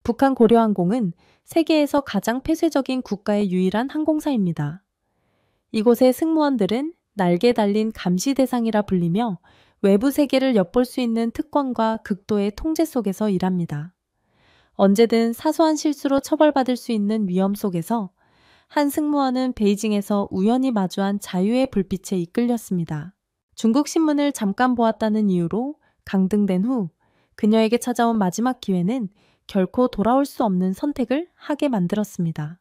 북한 고려항공은 세계에서 가장 폐쇄적인 국가의 유일한 항공사입니다. 이곳의 승무원들은 날개 달린 감시 대상이라 불리며 외부 세계를 엿볼 수 있는 특권과 극도의 통제 속에서 일합니다. 언제든 사소한 실수로 처벌받을 수 있는 위험 속에서 한 승무원은 베이징에서 우연히 마주한 자유의 불빛에 이끌렸습니다. 중국 신문을 잠깐 보았다는 이유로 강등된 후 그녀에게 찾아온 마지막 기회는 결코 돌아올 수 없는 선택을 하게 만들었습니다.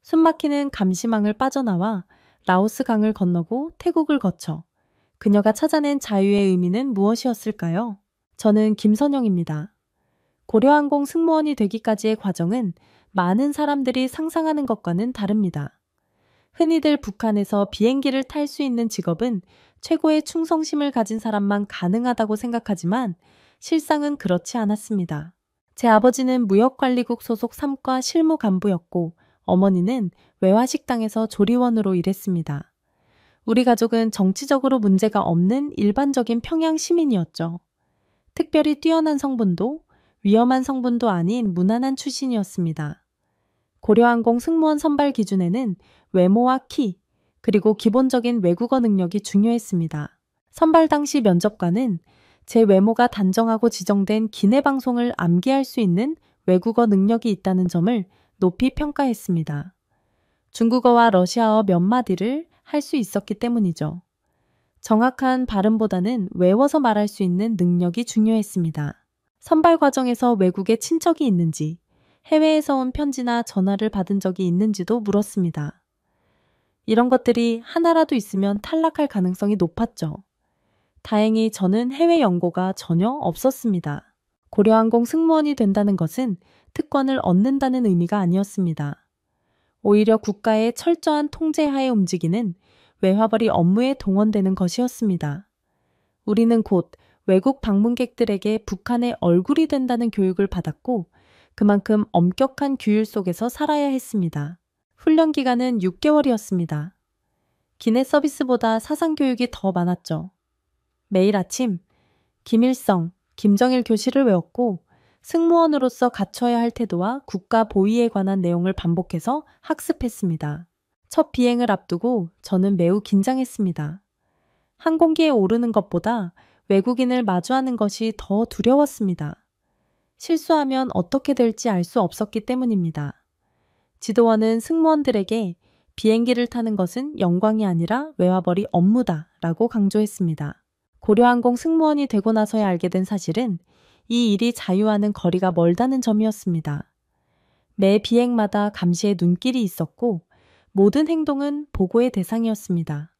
숨막히는 감시망을 빠져나와 라오스 강을 건너고 태국을 거쳐 그녀가 찾아낸 자유의 의미는 무엇이었을까요? 저는 김선영입니다. 고려항공 승무원이 되기까지의 과정은 많은 사람들이 상상하는 것과는 다릅니다. 흔히들 북한에서 비행기를 탈 수 있는 직업은 최고의 충성심을 가진 사람만 가능하다고 생각하지만 실상은 그렇지 않았습니다. 제 아버지는 무역관리국 소속 3과 실무 간부였고 어머니는 외화식당에서 조리원으로 일했습니다. 우리 가족은 정치적으로 문제가 없는 일반적인 평양 시민이었죠. 특별히 뛰어난 성분도 위험한 성분도 아닌 무난한 출신이었습니다. 고려항공 승무원 선발 기준에는 외모와 키, 그리고 기본적인 외국어 능력이 중요했습니다. 선발 당시 면접관은 제 외모가 단정하고 지정된 기내 방송을 암기할 수 있는 외국어 능력이 있다는 점을 높이 평가했습니다. 중국어와 러시아어 몇 마디를 할 수 있었기 때문이죠. 정확한 발음보다는 외워서 말할 수 있는 능력이 중요했습니다. 선발 과정에서 외국에 친척이 있는지, 해외에서 온 편지나 전화를 받은 적이 있는지도 물었습니다. 이런 것들이 하나라도 있으면 탈락할 가능성이 높았죠. 다행히 저는 해외 연고가 전혀 없었습니다. 고려항공 승무원이 된다는 것은 특권을 얻는다는 의미가 아니었습니다. 오히려 국가의 철저한 통제하에 움직이는 외화벌이 업무에 동원되는 것이었습니다. 우리는 곧 외국 방문객들에게 북한의 얼굴이 된다는 교육을 받았고 그만큼 엄격한 규율 속에서 살아야 했습니다. 훈련 기간은 6개월이었습니다. 기내 서비스보다 사상교육이 더 많았죠. 매일 아침 김일성, 김정일 교실을 외웠고 승무원으로서 갖춰야 할 태도와 국가 보위에 관한 내용을 반복해서 학습했습니다. 첫 비행을 앞두고 저는 매우 긴장했습니다. 항공기에 오르는 것보다 외국인을 마주하는 것이 더 두려웠습니다. 실수하면 어떻게 될지 알 수 없었기 때문입니다. 지도원은 승무원들에게 비행기를 타는 것은 영광이 아니라 외화벌이 업무다 라고 강조했습니다. 고려항공 승무원이 되고 나서야 알게 된 사실은 이 일이 자유와는 거리가 멀다는 점이었습니다. 매 비행마다 감시의 눈길이 있었고 모든 행동은 보고의 대상이었습니다.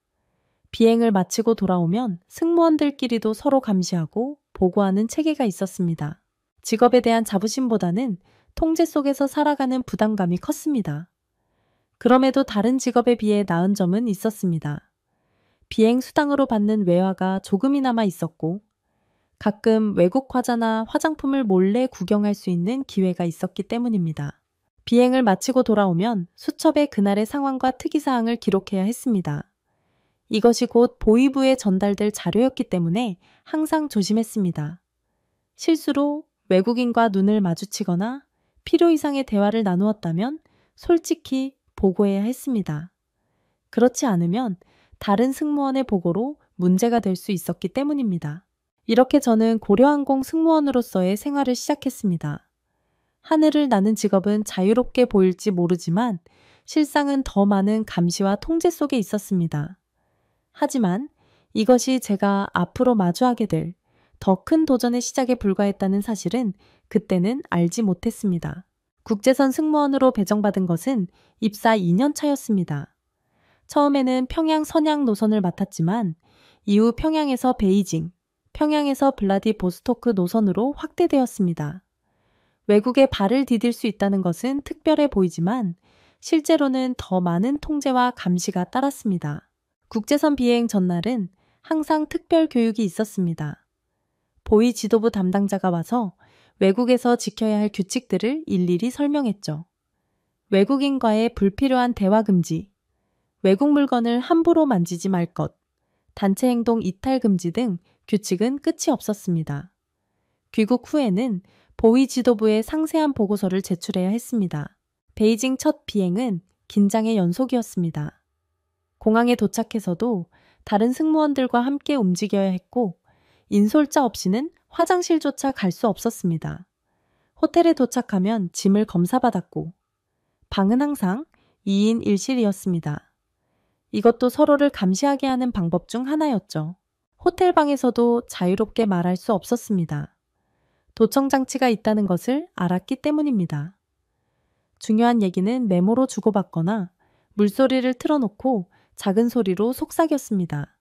비행을 마치고 돌아오면 승무원들끼리도 서로 감시하고 보고하는 체계가 있었습니다. 직업에 대한 자부심보다는 통제 속에서 살아가는 부담감이 컸습니다. 그럼에도 다른 직업에 비해 나은 점은 있었습니다. 비행 수당으로 받는 외화가 조금이나마 있었고 가끔 외국 과자나 화장품을 몰래 구경할 수 있는 기회가 있었기 때문입니다. 비행을 마치고 돌아오면 수첩에 그날의 상황과 특이사항을 기록해야 했습니다. 이것이 곧 보위부에 전달될 자료였기 때문에 항상 조심했습니다. 실수로 외국인과 눈을 마주치거나 필요 이상의 대화를 나누었다면 솔직히 보고해야 했습니다. 그렇지 않으면 다른 승무원의 보고로 문제가 될 수 있었기 때문입니다. 이렇게 저는 고려항공 승무원으로서의 생활을 시작했습니다. 하늘을 나는 직업은 자유롭게 보일지 모르지만 실상은 더 많은 감시와 통제 속에 있었습니다. 하지만 이것이 제가 앞으로 마주하게 될 더 큰 도전의 시작에 불과했다는 사실은 그때는 알지 못했습니다. 국제선 승무원으로 배정받은 것은 입사 2년 차였습니다. 처음에는 평양 선양 노선을 맡았지만 이후 평양에서 베이징, 평양에서 블라디보스토크 노선으로 확대되었습니다. 외국에 발을 디딜 수 있다는 것은 특별해 보이지만 실제로는 더 많은 통제와 감시가 따랐습니다. 국제선 비행 전날은 항상 특별 교육이 있었습니다. 보위 지도부 담당자가 와서 외국에서 지켜야 할 규칙들을 일일이 설명했죠. 외국인과의 불필요한 대화 금지, 외국 물건을 함부로 만지지 말 것, 단체 행동 이탈 금지 등 규칙은 끝이 없었습니다. 귀국 후에는 보위 지도부에 상세한 보고서를 제출해야 했습니다. 베이징 첫 비행은 긴장의 연속이었습니다. 공항에 도착해서도 다른 승무원들과 함께 움직여야 했고 인솔자 없이는 화장실조차 갈 수 없었습니다. 호텔에 도착하면 짐을 검사받았고 방은 항상 2인 1실이었습니다. 이것도 서로를 감시하게 하는 방법 중 하나였죠. 호텔 방에서도 자유롭게 말할 수 없었습니다. 도청 장치가 있다는 것을 알았기 때문입니다. 중요한 얘기는 메모로 주고받거나 물소리를 틀어놓고 작은 소리로 속삭였습니다.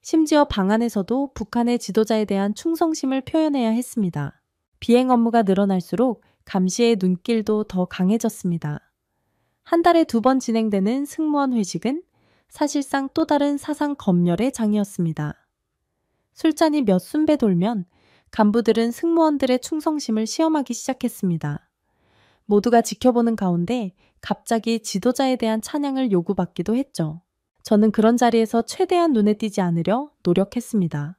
심지어 방 안에서도 북한의 지도자에 대한 충성심을 표현해야 했습니다. 비행 업무가 늘어날수록 감시의 눈길도 더 강해졌습니다. 한 달에 2번 진행되는 승무원 회식은 사실상 또 다른 사상 검열의 장이었습니다. 술잔이 몇 순배 돌면 간부들은 승무원들의 충성심을 시험하기 시작했습니다. 모두가 지켜보는 가운데 갑자기 지도자에 대한 찬양을 요구받기도 했죠. 저는 그런 자리에서 최대한 눈에 띄지 않으려 노력했습니다.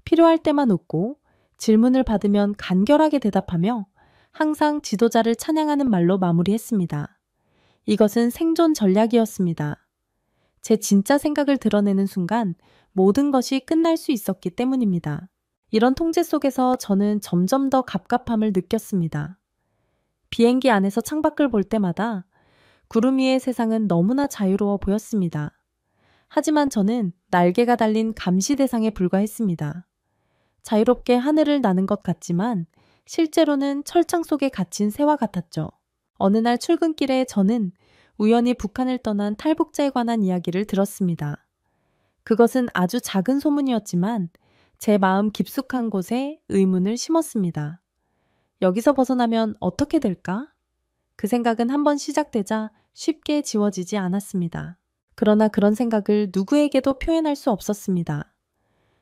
필요할 때만 웃고 질문을 받으면 간결하게 대답하며 항상 지도자를 찬양하는 말로 마무리했습니다. 이것은 생존 전략이었습니다. 제 진짜 생각을 드러내는 순간 모든 것이 끝날 수 있었기 때문입니다. 이런 통제 속에서 저는 점점 더 갑갑함을 느꼈습니다. 비행기 안에서 창밖을 볼 때마다 구름 위의 세상은 너무나 자유로워 보였습니다. 하지만 저는 날개가 달린 감시 대상에 불과했습니다. 자유롭게 하늘을 나는 것 같지만 실제로는 철창 속에 갇힌 새와 같았죠. 어느 날 출근길에 저는 우연히 북한을 떠난 탈북자에 관한 이야기를 들었습니다. 그것은 아주 작은 소문이었지만 제 마음 깊숙한 곳에 의문을 심었습니다. 여기서 벗어나면 어떻게 될까? 그 생각은 한번 시작되자 쉽게 지워지지 않았습니다. 그러나 그런 생각을 누구에게도 표현할 수 없었습니다.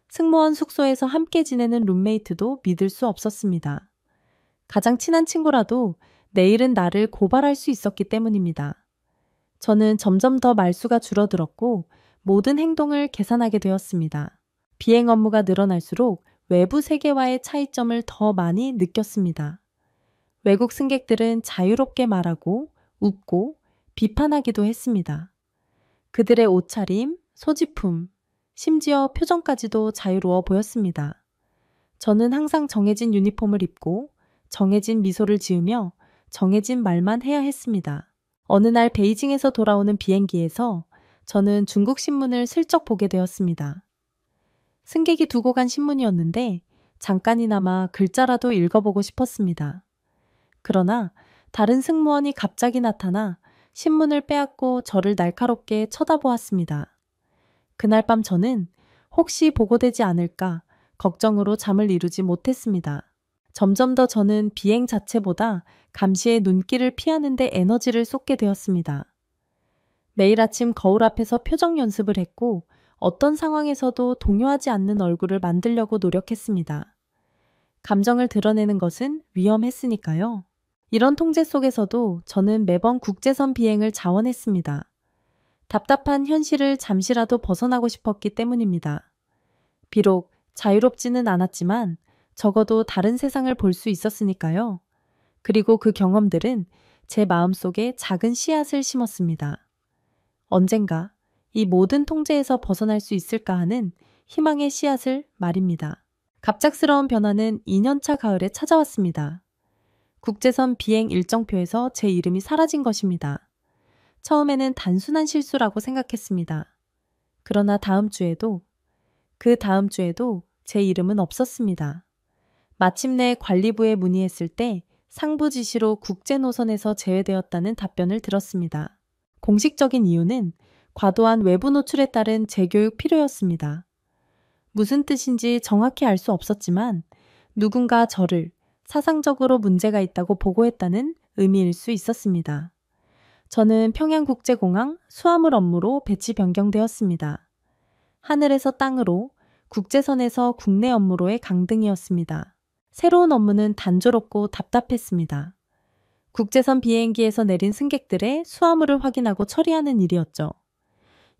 승무원 숙소에서 함께 지내는 룸메이트도 믿을 수 없었습니다. 가장 친한 친구라도 내일은 나를 고발할 수 있었기 때문입니다. 저는 점점 더 말수가 줄어들었고 모든 행동을 계산하게 되었습니다. 비행 업무가 늘어날수록 외부 세계와의 차이점을 더 많이 느꼈습니다. 외국 승객들은 자유롭게 말하고 웃고 비판하기도 했습니다. 그들의 옷차림, 소지품, 심지어 표정까지도 자유로워 보였습니다. 저는 항상 정해진 유니폼을 입고 정해진 미소를 지으며 정해진 말만 해야 했습니다. 어느 날 베이징에서 돌아오는 비행기에서 저는 중국 신문을 슬쩍 보게 되었습니다. 승객이 두고 간 신문이었는데 잠깐이나마 글자라도 읽어보고 싶었습니다. 그러나 다른 승무원이 갑자기 나타나 신문을 빼앗고 저를 날카롭게 쳐다보았습니다. 그날 밤 저는 혹시 보고되지 않을까 걱정으로 잠을 이루지 못했습니다. 점점 더 저는 비행 자체보다 감시의 눈길을 피하는 데 에너지를 쏟게 되었습니다. 매일 아침 거울 앞에서 표정 연습을 했고 어떤 상황에서도 동요하지 않는 얼굴을 만들려고 노력했습니다. 감정을 드러내는 것은 위험했으니까요. 이런 통제 속에서도 저는 매번 국제선 비행을 자원했습니다. 답답한 현실을 잠시라도 벗어나고 싶었기 때문입니다. 비록 자유롭지는 않았지만 적어도 다른 세상을 볼 수 있었으니까요. 그리고 그 경험들은 제 마음속에 작은 씨앗을 심었습니다. 언젠가 이 모든 통제에서 벗어날 수 있을까 하는 희망의 씨앗을 말입니다. 갑작스러운 변화는 2년차 가을에 찾아왔습니다. 국제선 비행 일정표에서 제 이름이 사라진 것입니다. 처음에는 단순한 실수라고 생각했습니다. 그러나 그 다음 주에도 제 이름은 없었습니다. 마침내 관리부에 문의했을 때 상부 지시로 국제 노선에서 제외되었다는 답변을 들었습니다. 공식적인 이유는 과도한 외부 노출에 따른 재교육 필요였습니다. 무슨 뜻인지 정확히 알 수 없었지만 누군가 저를 사상적으로 문제가 있다고 보고했다는 의미일 수 있었습니다. 저는 평양국제공항 수화물 업무로 배치 변경되었습니다. 하늘에서 땅으로, 국제선에서 국내 업무로의 강등이었습니다. 새로운 업무는 단조롭고 답답했습니다. 국제선 비행기에서 내린 승객들의 수화물을 확인하고 처리하는 일이었죠.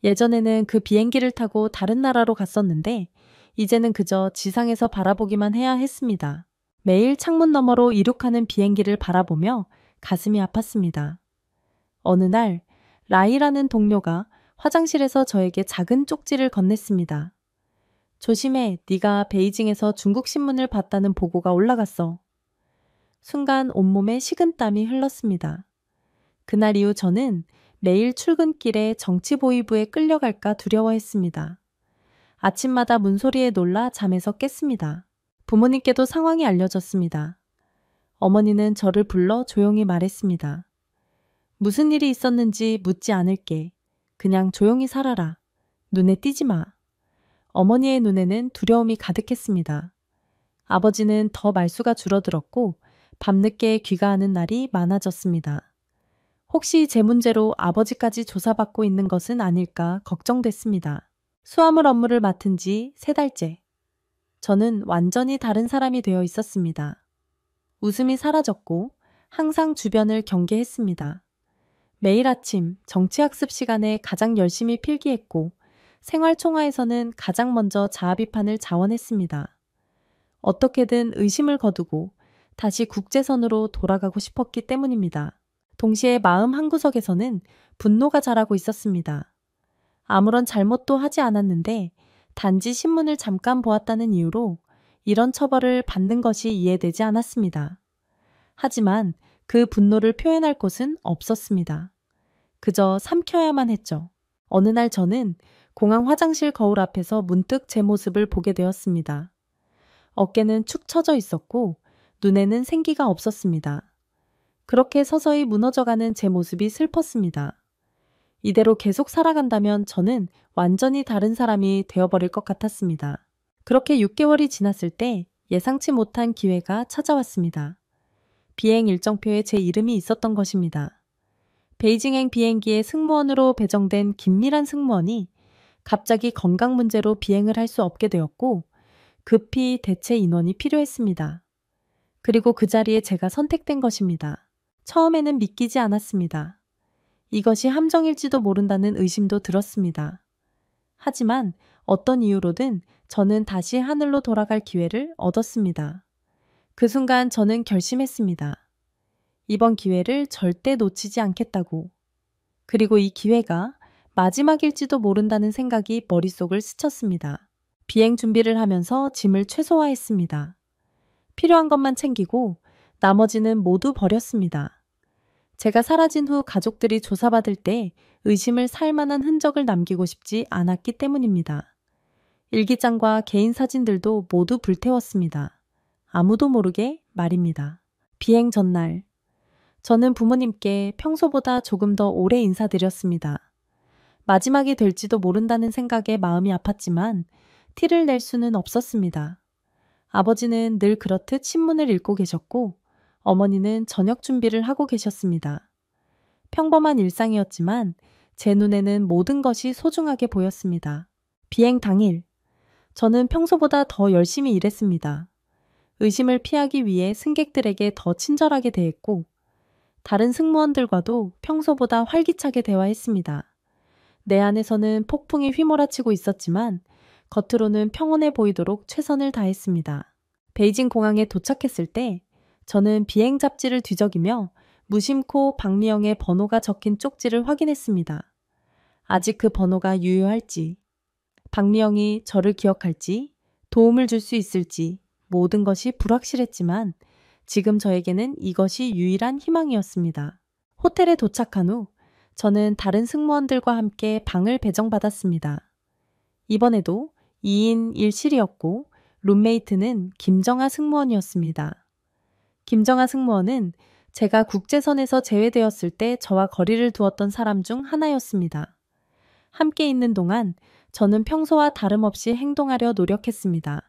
예전에는 그 비행기를 타고 다른 나라로 갔었는데 이제는 그저 지상에서 바라보기만 해야 했습니다. 매일 창문 너머로 이륙하는 비행기를 바라보며 가슴이 아팠습니다. 어느 날 라이라는 동료가 화장실에서 저에게 작은 쪽지를 건넸습니다. 조심해, 네가 베이징에서 중국 신문을 봤다는 보고가 올라갔어. 순간 온몸에 식은땀이 흘렀습니다. 그날 이후 저는 매일 출근길에 정치보위부에 끌려갈까 두려워했습니다. 아침마다 문소리에 놀라 잠에서 깼습니다. 부모님께도 상황이 알려졌습니다. 어머니는 저를 불러 조용히 말했습니다. 무슨 일이 있었는지 묻지 않을게. 그냥 조용히 살아라. 눈에 띄지 마. 어머니의 눈에는 두려움이 가득했습니다. 아버지는 더 말수가 줄어들었고 밤늦게 귀가하는 날이 많아졌습니다. 혹시 제 문제로 아버지까지 조사받고 있는 것은 아닐까 걱정됐습니다. 수화물 업무를 맡은 지 3달째. 저는 완전히 다른 사람이 되어 있었습니다. 웃음이 사라졌고 항상 주변을 경계했습니다. 매일 아침 정치학습 시간에 가장 열심히 필기했고 생활총화에서는 가장 먼저 자아비판을 자원했습니다. 어떻게든 의심을 거두고 다시 국제선으로 돌아가고 싶었기 때문입니다. 동시에 마음 한구석에서는 분노가 자라고 있었습니다. 아무런 잘못도 하지 않았는데 단지 신문을 잠깐 보았다는 이유로 이런 처벌을 받는 것이 이해되지 않았습니다. 하지만 그 분노를 표현할 곳은 없었습니다. 그저 삼켜야만 했죠. 어느 날 저는 공항 화장실 거울 앞에서 문득 제 모습을 보게 되었습니다. 어깨는 축 처져 있었고 눈에는 생기가 없었습니다. 그렇게 서서히 무너져가는 제 모습이 슬펐습니다. 이대로 계속 살아간다면 저는 완전히 다른 사람이 되어버릴 것 같았습니다. 그렇게 6개월이 지났을 때 예상치 못한 기회가 찾아왔습니다. 비행 일정표에 제 이름이 있었던 것입니다. 베이징행 비행기에 승무원으로 배정된 김미란 승무원이 갑자기 건강 문제로 비행을 할 수 없게 되었고 급히 대체 인원이 필요했습니다. 그리고 그 자리에 제가 선택된 것입니다. 처음에는 믿기지 않았습니다. 이것이 함정일지도 모른다는 의심도 들었습니다. 하지만 어떤 이유로든 저는 다시 하늘로 돌아갈 기회를 얻었습니다. 그 순간 저는 결심했습니다. 이번 기회를 절대 놓치지 않겠다고. 그리고 이 기회가 마지막일지도 모른다는 생각이 머릿속을 스쳤습니다. 비행 준비를 하면서 짐을 최소화했습니다. 필요한 것만 챙기고 나머지는 모두 버렸습니다. 제가 사라진 후 가족들이 조사받을 때 의심을 살 만한 흔적을 남기고 싶지 않았기 때문입니다. 일기장과 개인 사진들도 모두 불태웠습니다. 아무도 모르게 말입니다. 비행 전날, 저는 부모님께 평소보다 조금 더 오래 인사드렸습니다. 마지막이 될지도 모른다는 생각에 마음이 아팠지만 티를 낼 수는 없었습니다. 아버지는 늘 그렇듯 신문을 읽고 계셨고 어머니는 저녁 준비를 하고 계셨습니다. 평범한 일상이었지만 제 눈에는 모든 것이 소중하게 보였습니다. 비행 당일, 저는 평소보다 더 열심히 일했습니다. 의심을 피하기 위해 승객들에게 더 친절하게 대했고 다른 승무원들과도 평소보다 활기차게 대화했습니다. 내 안에서는 폭풍이 휘몰아치고 있었지만 겉으로는 평온해 보이도록 최선을 다했습니다. 베이징 공항에 도착했을 때 저는 비행 잡지를 뒤적이며 무심코 박미영의 번호가 적힌 쪽지를 확인했습니다. 아직 그 번호가 유효할지, 박미영이 저를 기억할지, 도움을 줄 수 있을지 모든 것이 불확실했지만 지금 저에게는 이것이 유일한 희망이었습니다. 호텔에 도착한 후 저는 다른 승무원들과 함께 방을 배정받았습니다. 이번에도 2인 1실이었고 룸메이트는 김정아 승무원이었습니다. 김정아 승무원은 제가 국제선에서 제외되었을 때 저와 거리를 두었던 사람 중 하나였습니다. 함께 있는 동안 저는 평소와 다름없이 행동하려 노력했습니다.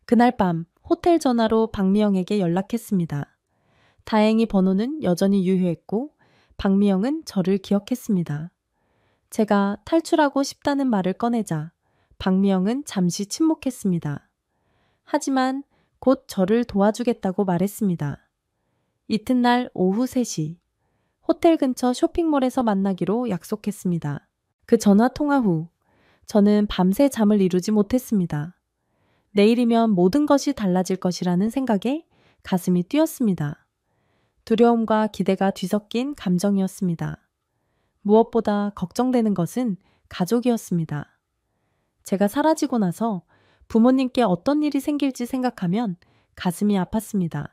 그날 밤 호텔 전화로 박미영에게 연락했습니다. 다행히 번호는 여전히 유효했고 박미영은 저를 기억했습니다. 제가 탈출하고 싶다는 말을 꺼내자 박미영은 잠시 침묵했습니다. 하지만 곧 저를 도와주겠다고 말했습니다. 이튿날 오후 3시, 호텔 근처 쇼핑몰에서 만나기로 약속했습니다. 그 전화 통화 후 저는 밤새 잠을 이루지 못했습니다. 내일이면 모든 것이 달라질 것이라는 생각에 가슴이 뛰었습니다. 두려움과 기대가 뒤섞인 감정이었습니다. 무엇보다 걱정되는 것은 가족이었습니다. 제가 사라지고 나서 부모님께 어떤 일이 생길지 생각하면 가슴이 아팠습니다.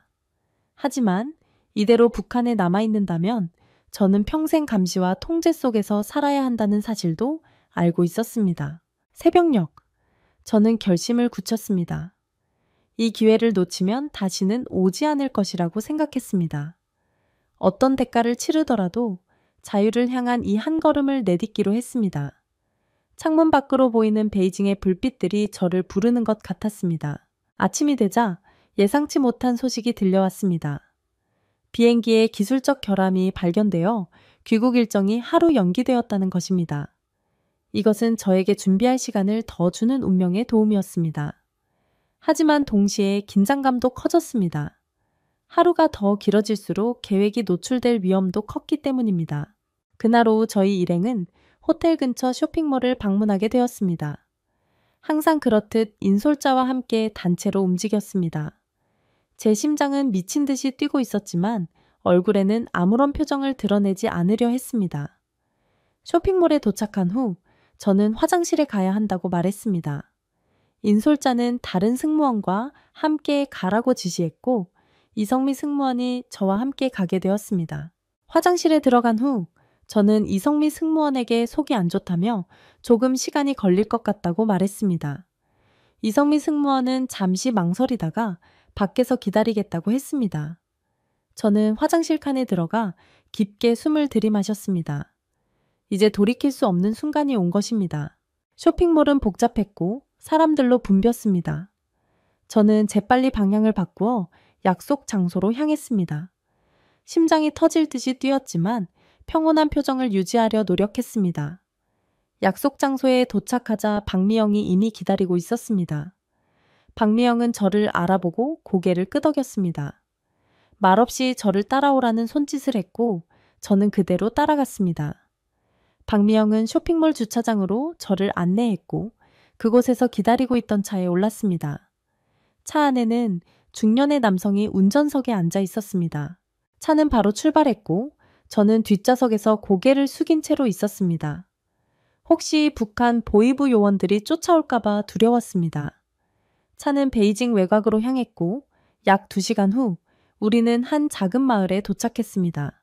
하지만 이대로 북한에 남아있는다면 저는 평생 감시와 통제 속에서 살아야 한다는 사실도 알고 있었습니다. 새벽녘, 저는 결심을 굳혔습니다. 이 기회를 놓치면 다시는 오지 않을 것이라고 생각했습니다. 어떤 대가를 치르더라도 자유를 향한 이 한 걸음을 내딛기로 했습니다. 창문 밖으로 보이는 베이징의 불빛들이 저를 부르는 것 같았습니다. 아침이 되자 예상치 못한 소식이 들려왔습니다. 비행기의 기술적 결함이 발견되어 귀국 일정이 하루 연기되었다는 것입니다. 이것은 저에게 준비할 시간을 더 주는 운명의 도움이었습니다. 하지만 동시에 긴장감도 커졌습니다. 하루가 더 길어질수록 계획이 노출될 위험도 컸기 때문입니다. 그날 오후 저희 일행은 호텔 근처 쇼핑몰을 방문하게 되었습니다. 항상 그렇듯 인솔자와 함께 단체로 움직였습니다. 제 심장은 미친 듯이 뛰고 있었지만 얼굴에는 아무런 표정을 드러내지 않으려 했습니다. 쇼핑몰에 도착한 후 저는 화장실에 가야 한다고 말했습니다. 인솔자는 다른 승무원과 함께 가라고 지시했고 이성미 승무원이 저와 함께 가게 되었습니다. 화장실에 들어간 후 저는 이성미 승무원에게 속이 안 좋다며 조금 시간이 걸릴 것 같다고 말했습니다. 이성미 승무원은 잠시 망설이다가 밖에서 기다리겠다고 했습니다. 저는 화장실 칸에 들어가 깊게 숨을 들이마셨습니다. 이제 돌이킬 수 없는 순간이 온 것입니다. 쇼핑몰은 복잡했고 사람들로 붐볐습니다. 저는 재빨리 방향을 바꾸어 약속 장소로 향했습니다. 심장이 터질 듯이 뛰었지만 평온한 표정을 유지하려 노력했습니다. 약속 장소에 도착하자 박미영이 이미 기다리고 있었습니다. 박미영은 저를 알아보고 고개를 끄덕였습니다. 말없이 저를 따라오라는 손짓을 했고 저는 그대로 따라갔습니다. 박미영은 쇼핑몰 주차장으로 저를 안내했고 그곳에서 기다리고 있던 차에 올랐습니다. 차 안에는 중년의 남성이 운전석에 앉아 있었습니다. 차는 바로 출발했고 저는 뒷좌석에서 고개를 숙인 채로 있었습니다. 혹시 북한 보위부 요원들이 쫓아올까봐 두려웠습니다. 차는 베이징 외곽으로 향했고 약 2시간 후 우리는 한 작은 마을에 도착했습니다.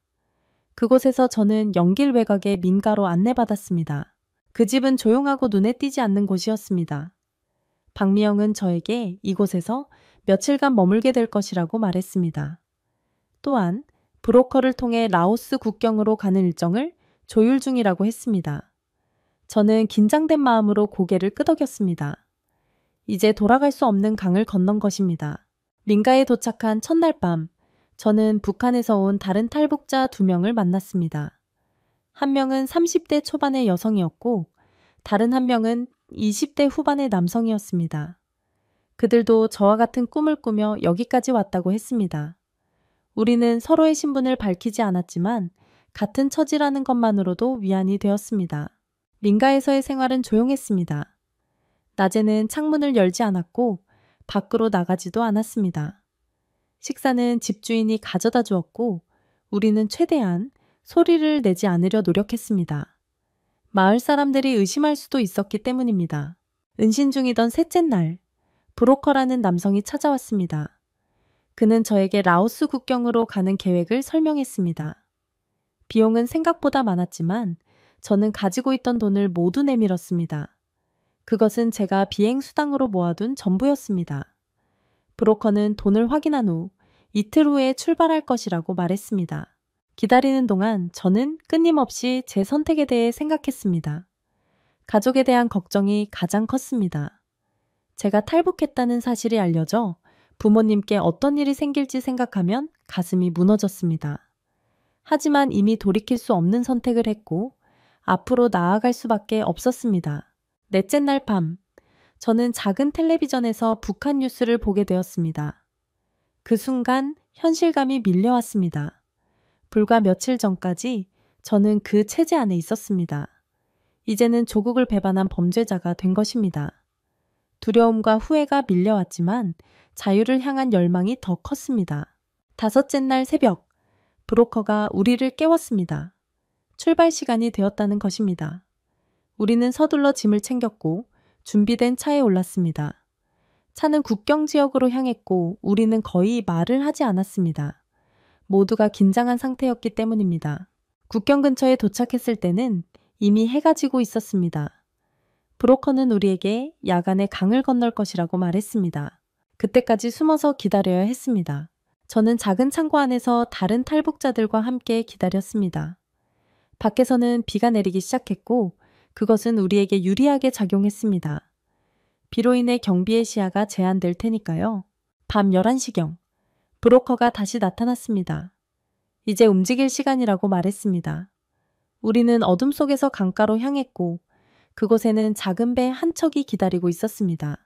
그곳에서 저는 영길 외곽의 민가로 안내받았습니다. 그 집은 조용하고 눈에 띄지 않는 곳이었습니다. 박미영은 저에게 이곳에서 며칠간 머물게 될 것이라고 말했습니다. 또한 브로커를 통해 라오스 국경으로 가는 일정을 조율 중이라고 했습니다. 저는 긴장된 마음으로 고개를 끄덕였습니다. 이제 돌아갈 수 없는 강을 건넌 것입니다. 민가에 도착한 첫날 밤, 저는 북한에서 온 다른 탈북자 2명을 만났습니다. 한 명은 30대 초반의 여성이었고 다른 한 명은 20대 후반의 남성이었습니다. 그들도 저와 같은 꿈을 꾸며 여기까지 왔다고 했습니다. 우리는 서로의 신분을 밝히지 않았지만 같은 처지라는 것만으로도 위안이 되었습니다. 민가에서의 생활은 조용했습니다. 낮에는 창문을 열지 않았고 밖으로 나가지도 않았습니다. 식사는 집주인이 가져다 주었고 우리는 최대한 소리를 내지 않으려 노력했습니다. 마을 사람들이 의심할 수도 있었기 때문입니다. 은신 중이던 셋째 날, 브로커라는 남성이 찾아왔습니다. 그는 저에게 라오스 국경으로 가는 계획을 설명했습니다. 비용은 생각보다 많았지만 저는 가지고 있던 돈을 모두 내밀었습니다. 그것은 제가 비행 수당으로 모아둔 전부였습니다. 브로커는 돈을 확인한 후 이틀 후에 출발할 것이라고 말했습니다. 기다리는 동안 저는 끊임없이 제 선택에 대해 생각했습니다. 가족에 대한 걱정이 가장 컸습니다. 제가 탈북했다는 사실이 알려져 부모님께 어떤 일이 생길지 생각하면 가슴이 무너졌습니다. 하지만 이미 돌이킬 수 없는 선택을 했고 앞으로 나아갈 수밖에 없었습니다. 넷째 날 밤, 저는 작은 텔레비전에서 북한 뉴스를 보게 되었습니다. 그 순간 현실감이 밀려왔습니다. 불과 며칠 전까지 저는 그 체제 안에 있었습니다. 이제는 조국을 배반한 범죄자가 된 것입니다. 두려움과 후회가 밀려왔지만 자유를 향한 열망이 더 컸습니다. 다섯째 날 새벽, 브로커가 우리를 깨웠습니다. 출발 시간이 되었다는 것입니다. 우리는 서둘러 짐을 챙겼고 준비된 차에 올랐습니다. 차는 국경 지역으로 향했고 우리는 거의 말을 하지 않았습니다. 모두가 긴장한 상태였기 때문입니다. 국경 근처에 도착했을 때는 이미 해가 지고 있었습니다. 브로커는 우리에게 야간에 강을 건널 것이라고 말했습니다. 그때까지 숨어서 기다려야 했습니다. 저는 작은 창고 안에서 다른 탈북자들과 함께 기다렸습니다. 밖에서는 비가 내리기 시작했고 그것은 우리에게 유리하게 작용했습니다. 비로 인해 경비의 시야가 제한될 테니까요. 밤 11시경, 브로커가 다시 나타났습니다. 이제 움직일 시간이라고 말했습니다. 우리는 어둠 속에서 강가로 향했고 그곳에는 작은 배 한 척이 기다리고 있었습니다.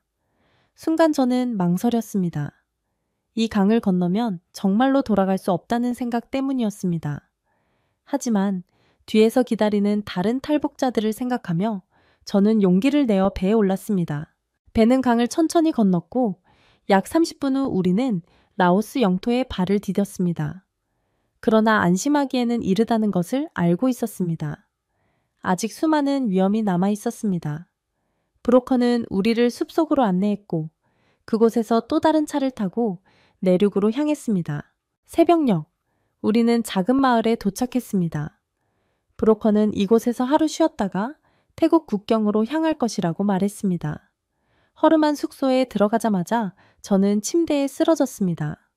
순간 저는 망설였습니다. 이 강을 건너면 정말로 돌아갈 수 없다는 생각 때문이었습니다. 하지만 뒤에서 기다리는 다른 탈북자들을 생각하며 저는 용기를 내어 배에 올랐습니다. 배는 강을 천천히 건넜고 약 30분 후 우리는 라오스 영토에 발을 디뎠습니다. 그러나 안심하기에는 이르다는 것을 알고 있었습니다. 아직 수많은 위험이 남아 있었습니다. 브로커는 우리를 숲속으로 안내했고 그곳에서 또 다른 차를 타고 내륙으로 향했습니다. 새벽녘, 우리는 작은 마을에 도착했습니다. 브로커는 이곳에서 하루 쉬었다가 태국 국경으로 향할 것이라고 말했습니다. 허름한 숙소에 들어가자마자 저는 침대에 쓰러졌습니다.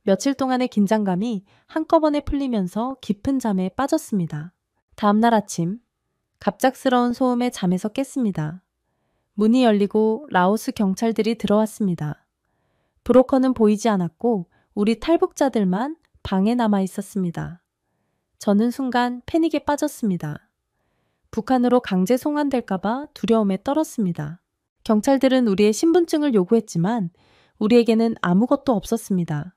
며칠 동안의 긴장감이 한꺼번에 풀리면서 깊은 잠에 빠졌습니다. 다음날 아침, 갑작스러운 소음에 잠에서 깼습니다. 문이 열리고 라오스 경찰들이 들어왔습니다. 브로커는 보이지 않았고 우리 탈북자들만 방에 남아 있었습니다. 저는 순간 패닉에 빠졌습니다. 북한으로 강제 송환될까봐 두려움에 떨었습니다. 경찰들은 우리의 신분증을 요구했지만 우리에게는 아무것도 없었습니다.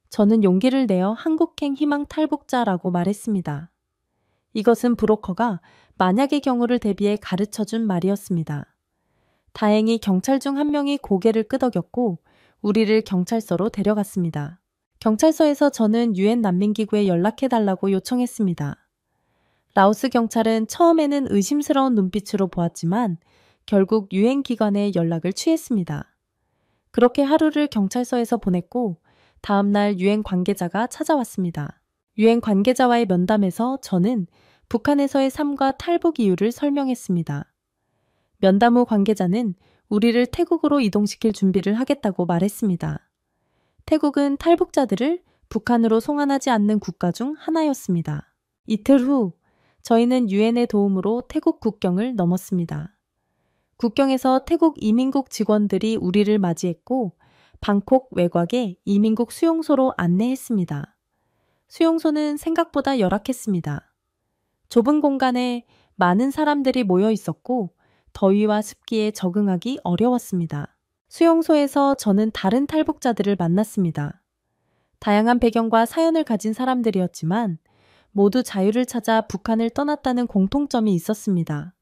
저는 용기를 내어 한국행 희망 탈북자라고 말했습니다. 이것은 브로커가 만약의 경우를 대비해 가르쳐준 말이었습니다. 다행히 경찰 중 한 명이 고개를 끄덕였고 우리를 경찰서로 데려갔습니다. 경찰서에서 저는 유엔 난민기구에 연락해달라고 요청했습니다. 라오스 경찰은 처음에는 의심스러운 눈빛으로 보았지만 결국 유엔 기관에 연락을 취했습니다. 그렇게 하루를 경찰서에서 보냈고 다음 날 유엔 관계자가 찾아왔습니다. 유엔 관계자와의 면담에서 저는 북한에서의 삶과 탈북 이유를 설명했습니다. 면담 후 관계자는 우리를 태국으로 이동시킬 준비를 하겠다고 말했습니다. 태국은 탈북자들을 북한으로 송환하지 않는 국가 중 하나였습니다. 이틀 후 저희는 유엔의 도움으로 태국 국경을 넘었습니다. 국경에서 태국 이민국 직원들이 우리를 맞이했고 방콕 외곽의 이민국 수용소로 안내했습니다. 수용소는 생각보다 열악했습니다. 좁은 공간에 많은 사람들이 모여 있었고 더위와 습기에 적응하기 어려웠습니다. 수용소에서 저는 다른 탈북자들을 만났습니다. 다양한 배경과 사연을 가진 사람들이었지만 모두 자유를 찾아 북한을 떠났다는 공통점이 있었습니다.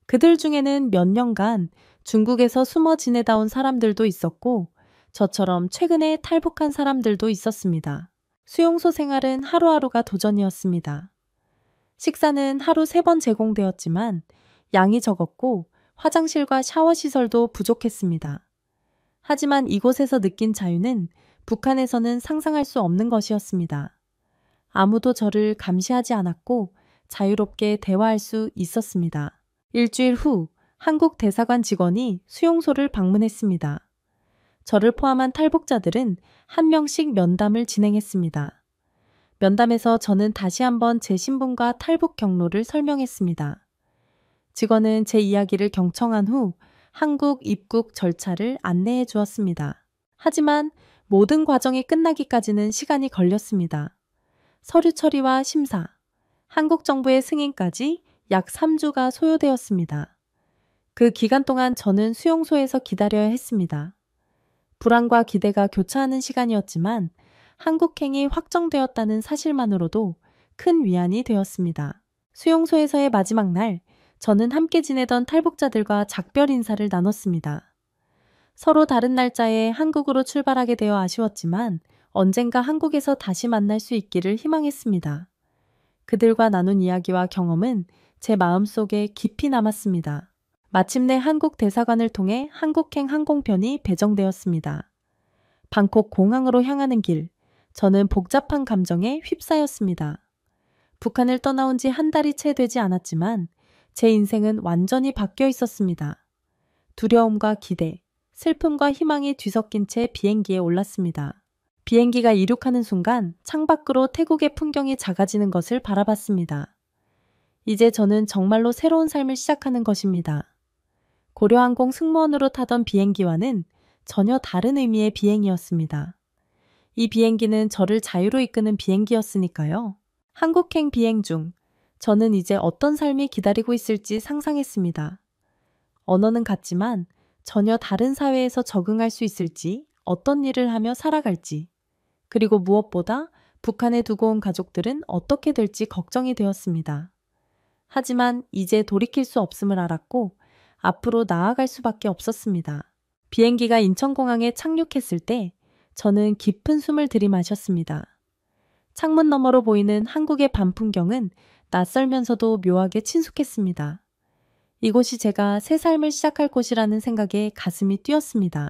그들 중에는 몇 년간 중국에서 숨어 지내다 온 사람들도 있었고 저처럼 최근에 탈북한 사람들도 있었습니다. 수용소 생활은 하루하루가 도전이었습니다. 식사는 하루 3번 제공되었지만 양이 적었고 화장실과 샤워 시설도 부족했습니다. 하지만 이곳에서 느낀 자유는 북한에서는 상상할 수 없는 것이었습니다. 아무도 저를 감시하지 않았고 자유롭게 대화할 수 있었습니다. 일주일 후 한국 대사관 직원이 수용소를 방문했습니다. 저를 포함한 탈북자들은 한 명씩 면담을 진행했습니다. 면담에서 저는 다시 한번 제 신분과 탈북 경로를 설명했습니다. 직원은 제 이야기를 경청한 후 한국 입국 절차를 안내해 주었습니다. 하지만 모든 과정이 끝나기까지는 시간이 걸렸습니다. 서류 처리와 심사, 한국 정부의 승인까지 약 3주가 소요되었습니다. 그 기간 동안 저는 수용소에서 기다려야 했습니다. 불안과 기대가 교차하는 시간이었지만 한국행이 확정되었다는 사실만으로도 큰 위안이 되었습니다. 수용소에서의 마지막 날, 저는 함께 지내던 탈북자들과 작별 인사를 나눴습니다. 서로 다른 날짜에 한국으로 출발하게 되어 아쉬웠지만 언젠가 한국에서 다시 만날 수 있기를 희망했습니다. 그들과 나눈 이야기와 경험은 제 마음속에 깊이 남았습니다. 마침내 한국 대사관을 통해 한국행 항공편이 배정되었습니다. 방콕 공항으로 향하는 길, 저는 복잡한 감정에 휩싸였습니다. 북한을 떠나온 지 한 달이 채 되지 않았지만 제 인생은 완전히 바뀌어 있었습니다. 두려움과 기대, 슬픔과 희망이 뒤섞인 채 비행기에 올랐습니다. 비행기가 이륙하는 순간 창밖으로 태국의 풍경이 작아지는 것을 바라봤습니다. 이제 저는 정말로 새로운 삶을 시작하는 것입니다. 고려항공 승무원으로 타던 비행기와는 전혀 다른 의미의 비행이었습니다. 이 비행기는 저를 자유로 이끄는 비행기였으니까요. 한국행 비행 중 저는 이제 어떤 삶이 기다리고 있을지 상상했습니다. 언어는 같지만 전혀 다른 사회에서 적응할 수 있을지, 어떤 일을 하며 살아갈지, 그리고 무엇보다 북한에 두고 온 가족들은 어떻게 될지 걱정이 되었습니다. 하지만 이제 돌이킬 수 없음을 알았고 앞으로 나아갈 수밖에 없었습니다. 비행기가 인천공항에 착륙했을 때 저는 깊은 숨을 들이마셨습니다. 창문 너머로 보이는 한국의 밤 풍경은 낯설면서도 묘하게 친숙했습니다. 이곳이 제가 새 삶을 시작할 곳이라는 생각에 가슴이 뛰었습니다.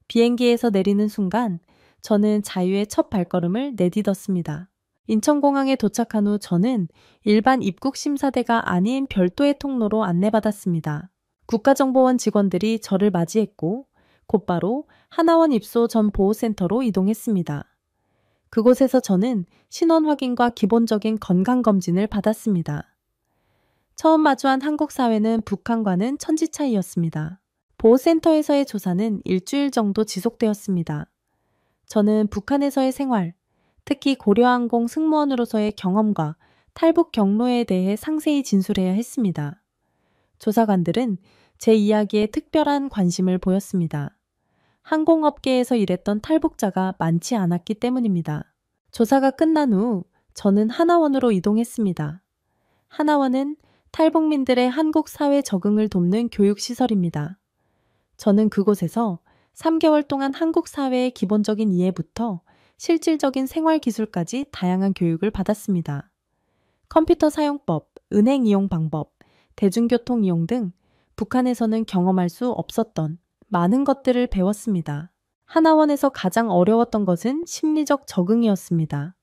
비행기에서 내리는 순간 저는 자유의 첫 발걸음을 내딛었습니다. 인천공항에 도착한 후 저는 일반 입국 심사대가 아닌 별도의 통로로 안내받았습니다. 국가정보원 직원들이 저를 맞이했고 곧바로 하나원 입소 전 보호센터로 이동했습니다. 그곳에서 저는 신원 확인과 기본적인 건강검진을 받았습니다. 처음 마주한 한국 사회는 북한과는 천지 차이였습니다. 보호센터에서의 조사는 일주일 정도 지속되었습니다. 저는 북한에서의 생활, 특히 고려항공 승무원으로서의 경험과 탈북 경로에 대해 상세히 진술해야 했습니다. 조사관들은 제 이야기에 특별한 관심을 보였습니다. 항공업계에서 일했던 탈북자가 많지 않았기 때문입니다. 조사가 끝난 후 저는 하나원으로 이동했습니다. 하나원은 탈북민들의 한국 사회 적응을 돕는 교육시설입니다. 저는 그곳에서 3개월 동안 한국 사회의 기본적인 이해부터 실질적인 생활 기술까지 다양한 교육을 받았습니다. 컴퓨터 사용법, 은행 이용 방법, 대중교통 이용 등 북한에서는 경험할 수 없었던 많은 것들을 배웠습니다. 하나원에서 가장 어려웠던 것은 심리적 적응이었습니다.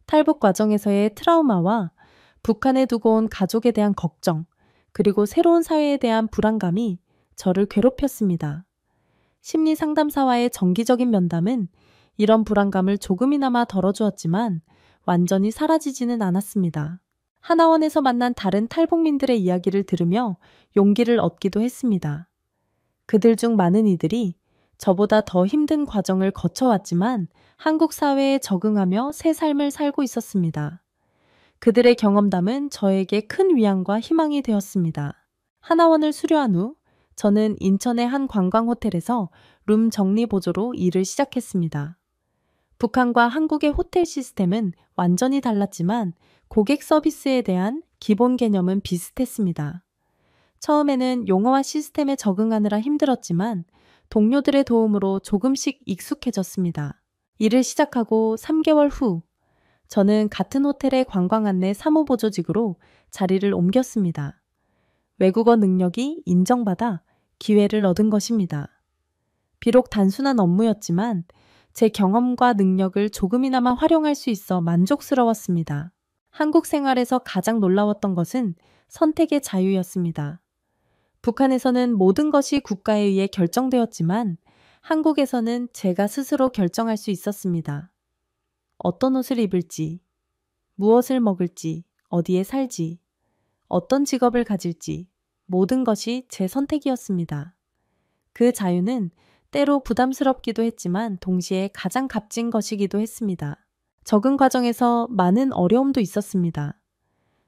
탈북 과정에서의 트라우마와 북한에 두고 온 가족에 대한 걱정, 그리고 새로운 사회에 대한 불안감이 저를 괴롭혔습니다. 심리 상담사와의 정기적인 면담은 이런 불안감을 조금이나마 덜어주었지만 완전히 사라지지는 않았습니다. 하나원에서 만난 다른 탈북민들의 이야기를 들으며 용기를 얻기도 했습니다. 그들 중 많은 이들이 저보다 더 힘든 과정을 거쳐왔지만 한국 사회에 적응하며 새 삶을 살고 있었습니다. 그들의 경험담은 저에게 큰 위안과 희망이 되었습니다. 하나원을 수료한 후 저는 인천의 한 관광호텔에서 룸 정리 보조로 일을 시작했습니다. 북한과 한국의 호텔 시스템은 완전히 달랐지만 고객 서비스에 대한 기본 개념은 비슷했습니다. 처음에는 용어와 시스템에 적응하느라 힘들었지만 동료들의 도움으로 조금씩 익숙해졌습니다. 일을 시작하고 3개월 후 저는 같은 호텔의 관광 안내 사무보조직으로 자리를 옮겼습니다. 외국어 능력이 인정받아 기회를 얻은 것입니다. 비록 단순한 업무였지만 제 경험과 능력을 조금이나마 활용할 수 있어 만족스러웠습니다. 한국 생활에서 가장 놀라웠던 것은 선택의 자유였습니다. 북한에서는 모든 것이 국가에 의해 결정되었지만 한국에서는 제가 스스로 결정할 수 있었습니다. 어떤 옷을 입을지, 무엇을 먹을지, 어디에 살지, 어떤 직업을 가질지 모든 것이 제 선택이었습니다. 그 자유는 때로 부담스럽기도 했지만 동시에 가장 값진 것이기도 했습니다. 적응 과정에서 많은 어려움도 있었습니다.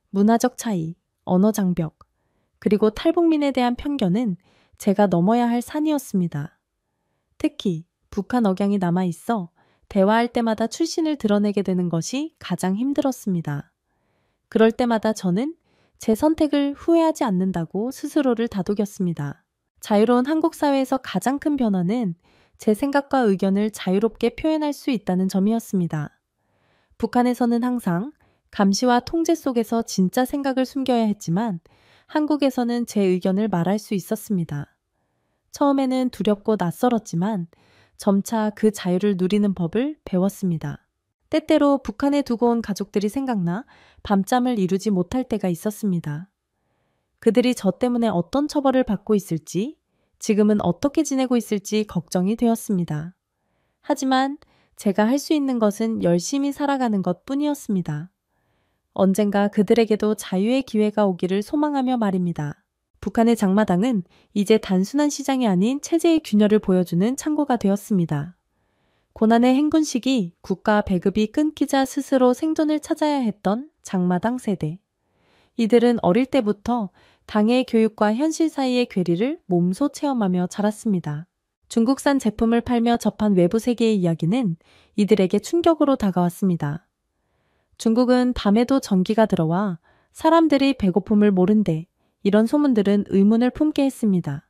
문화적 차이, 언어 장벽, 그리고 탈북민에 대한 편견은 제가 넘어야 할 산이었습니다. 특히 북한 억양이 남아있어 대화할 때마다 출신을 드러내게 되는 것이 가장 힘들었습니다. 그럴 때마다 저는 제 선택을 후회하지 않는다고 스스로를 다독였습니다. 자유로운 한국 사회에서 가장 큰 변화는 제 생각과 의견을 자유롭게 표현할 수 있다는 점이었습니다. 북한에서는 항상 감시와 통제 속에서 진짜 생각을 숨겨야 했지만 한국에서는 제 의견을 말할 수 있었습니다. 처음에는 두렵고 낯설었지만 점차 그 자유를 누리는 법을 배웠습니다. 때때로 북한에 두고 온 가족들이 생각나 밤잠을 이루지 못할 때가 있었습니다. 그들이 저 때문에 어떤 처벌을 받고 있을지, 지금은 어떻게 지내고 있을지 걱정이 되었습니다. 하지만 제가 할 수 있는 것은 열심히 살아가는 것 뿐이었습니다. 언젠가 그들에게도 자유의 기회가 오기를 소망하며 말입니다. 북한의 장마당은 이제 단순한 시장이 아닌 체제의 균열을 보여주는 창고가 되었습니다. 고난의 행군 시기 국가 배급이 끊기자 스스로 생존을 찾아야 했던 장마당 세대. 이들은 어릴 때부터 당의 교육과 현실 사이의 괴리를 몸소 체험하며 자랐습니다. 중국산 제품을 팔며 접한 외부 세계의 이야기는 이들에게 충격으로 다가왔습니다. 중국은 밤에도 전기가 들어와 사람들이 배고픔을 모른대. 이런 소문들은 의문을 품게 했습니다.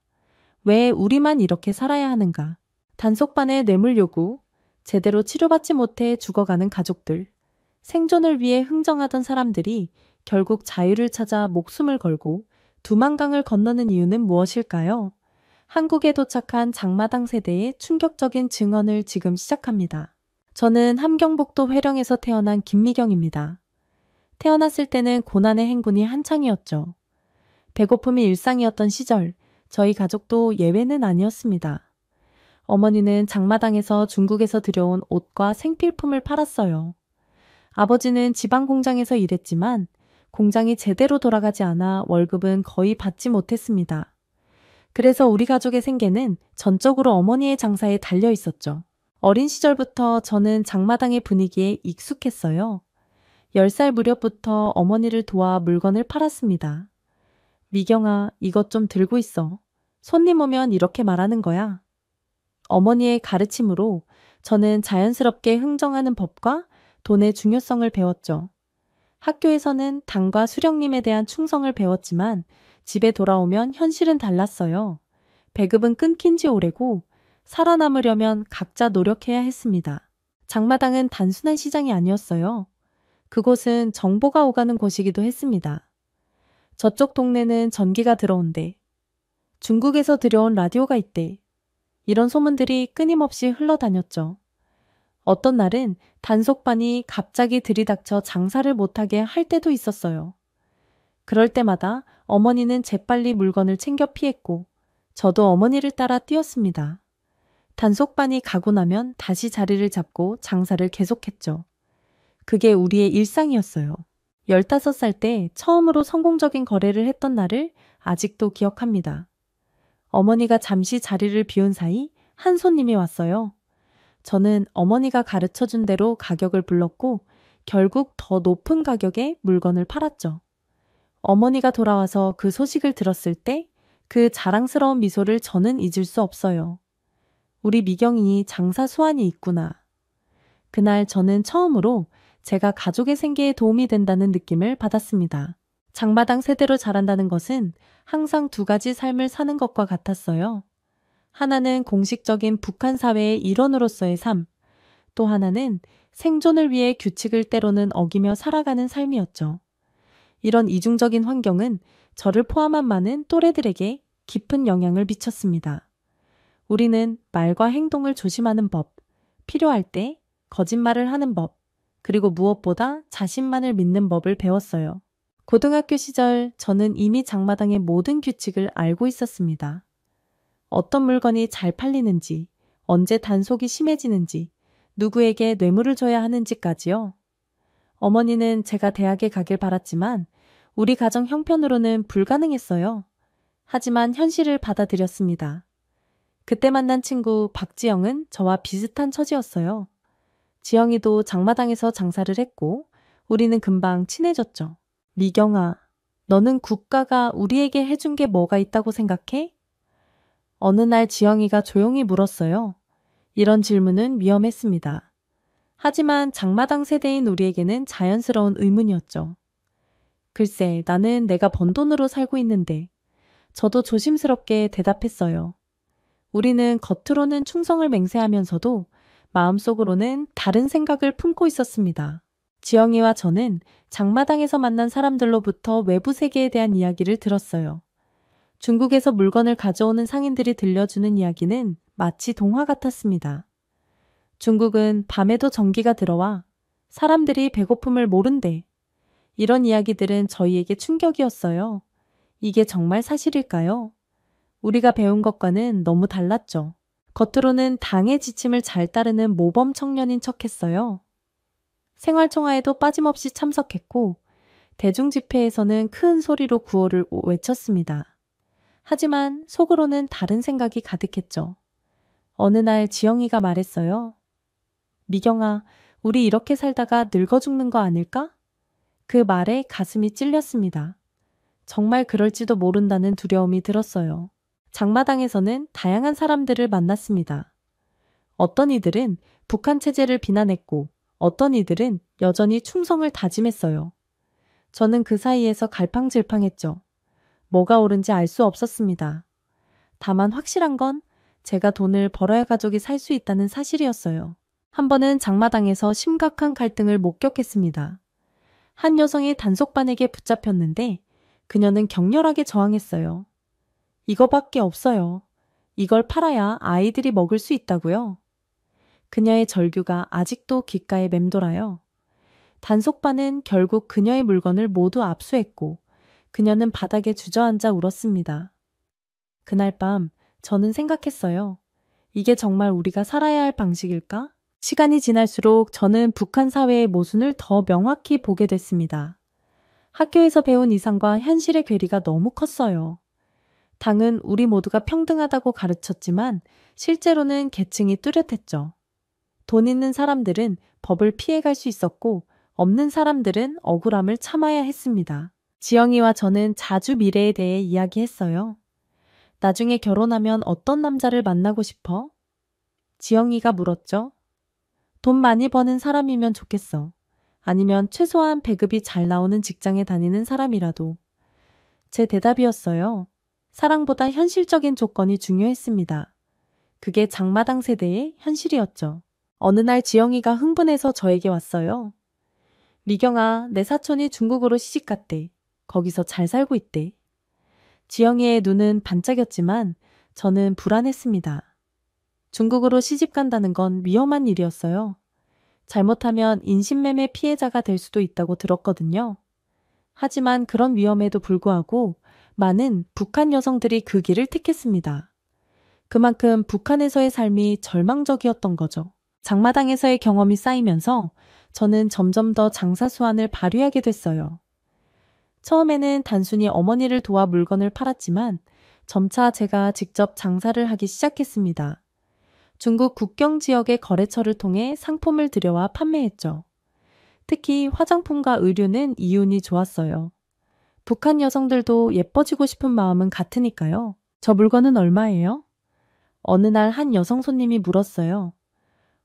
왜 우리만 이렇게 살아야 하는가? 단속반의 뇌물 요구, 제대로 치료받지 못해 죽어가는 가족들, 생존을 위해 흥정하던 사람들이 결국 자유를 찾아 목숨을 걸고 두만강을 건너는 이유는 무엇일까요? 한국에 도착한 장마당 세대의 충격적인 증언을 지금 시작합니다. 저는 함경북도 회령에서 태어난 김미경입니다. 태어났을 때는 고난의 행군이 한창이었죠. 배고픔이 일상이었던 시절, 저희 가족도 예외는 아니었습니다. 어머니는 장마당에서 중국에서 들여온 옷과 생필품을 팔았어요. 아버지는 지방 공장에서 일했지만 공장이 제대로 돌아가지 않아 월급은 거의 받지 못했습니다. 그래서 우리 가족의 생계는 전적으로 어머니의 장사에 달려 있었죠. 어린 시절부터 저는 장마당의 분위기에 익숙했어요. 10살 무렵부터 어머니를 도와 물건을 팔았습니다. 미경아, 이것 좀 들고 있어. 손님 오면 이렇게 말하는 거야. 어머니의 가르침으로 저는 자연스럽게 흥정하는 법과 돈의 중요성을 배웠죠. 학교에서는 당과 수령님에 대한 충성을 배웠지만 집에 돌아오면 현실은 달랐어요. 배급은 끊긴 지 오래고 살아남으려면 각자 노력해야 했습니다. 장마당은 단순한 시장이 아니었어요. 그곳은 정보가 오가는 곳이기도 했습니다. 저쪽 동네는 전기가 들어온대. 중국에서 들여온 라디오가 있대. 이런 소문들이 끊임없이 흘러다녔죠. 어떤 날은 단속반이 갑자기 들이닥쳐 장사를 못하게 할 때도 있었어요. 그럴 때마다 어머니는 재빨리 물건을 챙겨 피했고 저도 어머니를 따라 뛰었습니다. 단속반이 가고 나면 다시 자리를 잡고 장사를 계속했죠. 그게 우리의 일상이었어요. 15살 때 처음으로 성공적인 거래를 했던 날을 아직도 기억합니다. 어머니가 잠시 자리를 비운 사이 한 손님이 왔어요. 저는 어머니가 가르쳐준 대로 가격을 불렀고 결국 더 높은 가격에 물건을 팔았죠. 어머니가 돌아와서 그 소식을 들었을 때 그 자랑스러운 미소를 저는 잊을 수 없어요. 우리 미경이 장사 수완이 있구나. 그날 저는 처음으로 제가 가족의 생계에 도움이 된다는 느낌을 받았습니다. 장마당 세대로 자란다는 것은 항상 두 가지 삶을 사는 것과 같았어요. 하나는 공식적인 북한 사회의 일원으로서의 삶, 또 하나는 생존을 위해 규칙을 때로는 어기며 살아가는 삶이었죠. 이런 이중적인 환경은 저를 포함한 많은 또래들에게 깊은 영향을 미쳤습니다. 우리는 말과 행동을 조심하는 법, 필요할 때 거짓말을 하는 법, 그리고 무엇보다 자신만을 믿는 법을 배웠어요. 고등학교 시절 저는 이미 장마당의 모든 규칙을 알고 있었습니다. 어떤 물건이 잘 팔리는지, 언제 단속이 심해지는지, 누구에게 뇌물을 줘야 하는지까지요. 어머니는 제가 대학에 가길 바랐지만 우리 가정 형편으로는 불가능했어요. 하지만 현실을 받아들였습니다. 그때 만난 친구 박지영은 저와 비슷한 처지였어요. 지영이도 장마당에서 장사를 했고 우리는 금방 친해졌죠. 미경아, 너는 국가가 우리에게 해준 게 뭐가 있다고 생각해? 어느 날 지영이가 조용히 물었어요. 이런 질문은 위험했습니다. 하지만 장마당 세대인 우리에게는 자연스러운 의문이었죠. 글쎄, 나는 내가 번 돈으로 살고 있는데 저도 조심스럽게 대답했어요. 우리는 겉으로는 충성을 맹세하면서도 마음속으로는 다른 생각을 품고 있었습니다. 지영이와 저는 장마당에서 만난 사람들로부터 외부 세계에 대한 이야기를 들었어요. 중국에서 물건을 가져오는 상인들이 들려주는 이야기는 마치 동화 같았습니다. 중국은 밤에도 전기가 들어와 사람들이 배고픔을 모른대. 이런 이야기들은 저희에게 충격이었어요. 이게 정말 사실일까요? 우리가 배운 것과는 너무 달랐죠. 겉으로는 당의 지침을 잘 따르는 모범 청년인 척했어요. 생활총화에도 빠짐없이 참석했고 대중집회에서는 큰 소리로 구호를 외쳤습니다. 하지만 속으로는 다른 생각이 가득했죠. 어느 날 지영이가 말했어요. 미경아, 우리 이렇게 살다가 늙어 죽는 거 아닐까? 그 말에 가슴이 찔렸습니다. 정말 그럴지도 모른다는 두려움이 들었어요. 장마당에서는 다양한 사람들을 만났습니다. 어떤 이들은 북한 체제를 비난했고 어떤 이들은 여전히 충성을 다짐했어요. 저는 그 사이에서 갈팡질팡했죠. 뭐가 옳은지 알 수 없었습니다. 다만 확실한 건 제가 돈을 벌어야 가족이 살 수 있다는 사실이었어요. 한 번은 장마당에서 심각한 갈등을 목격했습니다. 한 여성이 단속반에게 붙잡혔는데 그녀는 격렬하게 저항했어요. 이거밖에 없어요. 이걸 팔아야 아이들이 먹을 수 있다고요. 그녀의 절규가 아직도 귓가에 맴돌아요. 단속반은 결국 그녀의 물건을 모두 압수했고 그녀는 바닥에 주저앉아 울었습니다. 그날 밤 저는 생각했어요. 이게 정말 우리가 살아야 할 방식일까? 시간이 지날수록 저는 북한 사회의 모순을 더 명확히 보게 됐습니다. 학교에서 배운 이상과 현실의 괴리가 너무 컸어요. 당은 우리 모두가 평등하다고 가르쳤지만 실제로는 계층이 뚜렷했죠. 돈 있는 사람들은 법을 피해갈 수 있었고 없는 사람들은 억울함을 참아야 했습니다. 지영이와 저는 자주 미래에 대해 이야기했어요. 나중에 결혼하면 어떤 남자를 만나고 싶어? 지영이가 물었죠. 돈 많이 버는 사람이면 좋겠어. 아니면 최소한 배급이 잘 나오는 직장에 다니는 사람이라도. 제 대답이었어요. 사랑보다 현실적인 조건이 중요했습니다. 그게 장마당 세대의 현실이었죠. 어느 날 지영이가 흥분해서 저에게 왔어요. 미경아, 내 사촌이 중국으로 시집갔대. 거기서 잘 살고 있대. 지영이의 눈은 반짝였지만 저는 불안했습니다. 중국으로 시집간다는 건 위험한 일이었어요. 잘못하면 인신매매 피해자가 될 수도 있다고 들었거든요. 하지만 그런 위험에도 불구하고 많은 북한 여성들이 그 길을 택했습니다. 그만큼 북한에서의 삶이 절망적이었던 거죠. 장마당에서의 경험이 쌓이면서 저는 점점 더 장사 수완을 발휘하게 됐어요. 처음에는 단순히 어머니를 도와 물건을 팔았지만 점차 제가 직접 장사를 하기 시작했습니다. 중국 국경 지역의 거래처를 통해 상품을 들여와 판매했죠. 특히 화장품과 의류는 이윤이 좋았어요. 북한 여성들도 예뻐지고 싶은 마음은 같으니까요. 저 물건은 얼마예요? 어느 날 한 여성 손님이 물었어요.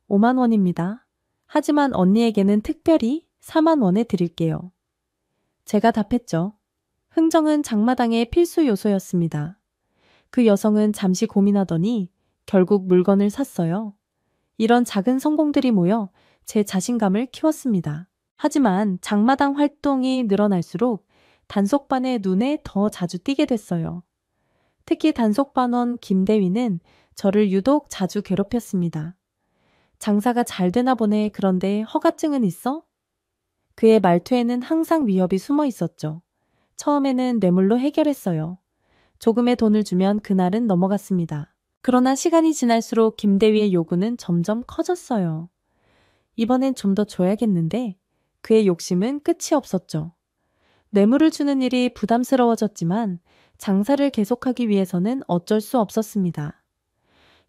5만 원입니다. 하지만 언니에게는 특별히 4만 원에 드릴게요. 제가 답했죠. 흥정은 장마당의 필수 요소였습니다. 그 여성은 잠시 고민하더니 결국 물건을 샀어요. 이런 작은 성공들이 모여 제 자신감을 키웠습니다. 하지만 장마당 활동이 늘어날수록 단속반의 눈에 더 자주 띄게 됐어요. 특히 단속반원 김대위는 저를 유독 자주 괴롭혔습니다. 장사가 잘 되나 보네. 그런데 허가증은 있어? 그의 말투에는 항상 위협이 숨어 있었죠. 처음에는 뇌물로 해결했어요. 조금의 돈을 주면 그날은 넘어갔습니다. 그러나 시간이 지날수록 김대위의 요구는 점점 커졌어요. 이번엔 좀 더 줘야겠는데 그의 욕심은 끝이 없었죠. 뇌물을 주는 일이 부담스러워졌지만 장사를 계속하기 위해서는 어쩔 수 없었습니다.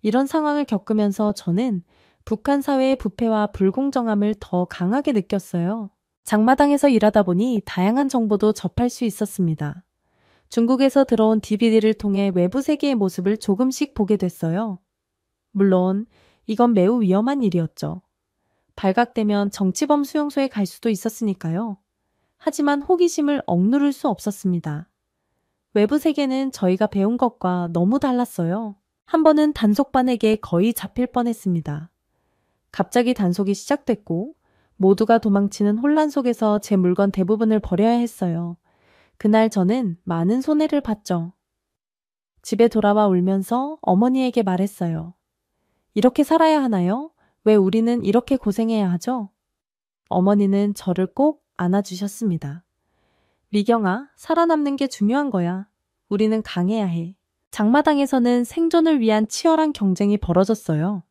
이런 상황을 겪으면서 저는 북한 사회의 부패와 불공정함을 더 강하게 느꼈어요. 장마당에서 일하다 보니 다양한 정보도 접할 수 있었습니다. 중국에서 들어온 DVD를 통해 외부 세계의 모습을 조금씩 보게 됐어요. 물론 이건 매우 위험한 일이었죠. 발각되면 정치범 수용소에 갈 수도 있었으니까요. 하지만 호기심을 억누를 수 없었습니다. 외부 세계는 저희가 배운 것과 너무 달랐어요. 한 번은 단속반에게 거의 잡힐 뻔했습니다. 갑자기 단속이 시작됐고 모두가 도망치는 혼란 속에서 제 물건 대부분을 버려야 했어요. 그날 저는 많은 손해를 봤죠. 집에 돌아와 울면서 어머니에게 말했어요. 이렇게 살아야 하나요? 왜 우리는 이렇게 고생해야 하죠? 어머니는 저를 꼭 안아주셨습니다. 미경아, 살아남는 게 중요한 거야. 우리는 강해야 해. 장마당에서는 생존을 위한 치열한 경쟁이 벌어졌어요.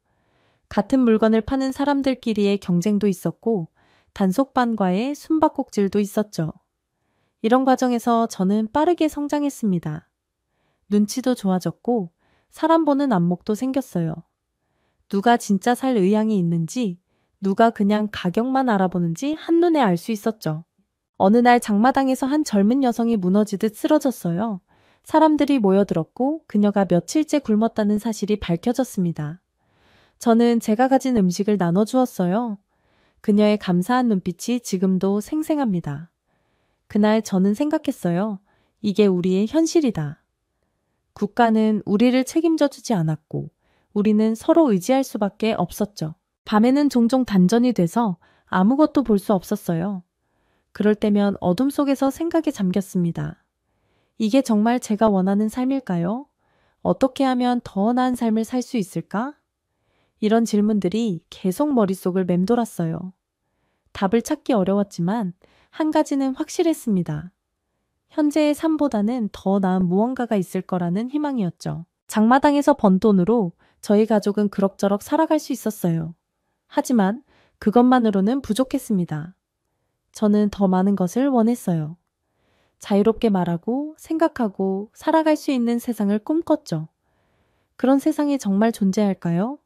같은 물건을 파는 사람들끼리의 경쟁도 있었고 단속반과의 숨바꼭질도 있었죠. 이런 과정에서 저는 빠르게 성장했습니다. 눈치도 좋아졌고 사람 보는 안목도 생겼어요. 누가 진짜 살 의향이 있는지, 누가 그냥 가격만 알아보는지 한눈에 알 수 있었죠. 어느 날 장마당에서 한 젊은 여성이 무너지듯 쓰러졌어요. 사람들이 모여들었고 그녀가 며칠째 굶었다는 사실이 밝혀졌습니다. 저는 제가 가진 음식을 나눠주었어요. 그녀의 감사한 눈빛이 지금도 생생합니다. 그날 저는 생각했어요. 이게 우리의 현실이다. 국가는 우리를 책임져 주지 않았고 우리는 서로 의지할 수밖에 없었죠. 밤에는 종종 단전이 돼서 아무것도 볼 수 없었어요. 그럴 때면 어둠 속에서 생각에 잠겼습니다. 이게 정말 제가 원하는 삶일까요? 어떻게 하면 더 나은 삶을 살 수 있을까? 이런 질문들이 계속 머릿속을 맴돌았어요. 답을 찾기 어려웠지만 한 가지는 확실했습니다. 현재의 삶보다는 더 나은 무언가가 있을 거라는 희망이었죠. 장마당에서 번 돈으로 저희 가족은 그럭저럭 살아갈 수 있었어요. 하지만 그것만으로는 부족했습니다. 저는 더 많은 것을 원했어요. 자유롭게 말하고 생각하고 살아갈 수 있는 세상을 꿈꿨죠. 그런 세상이 정말 존재할까요?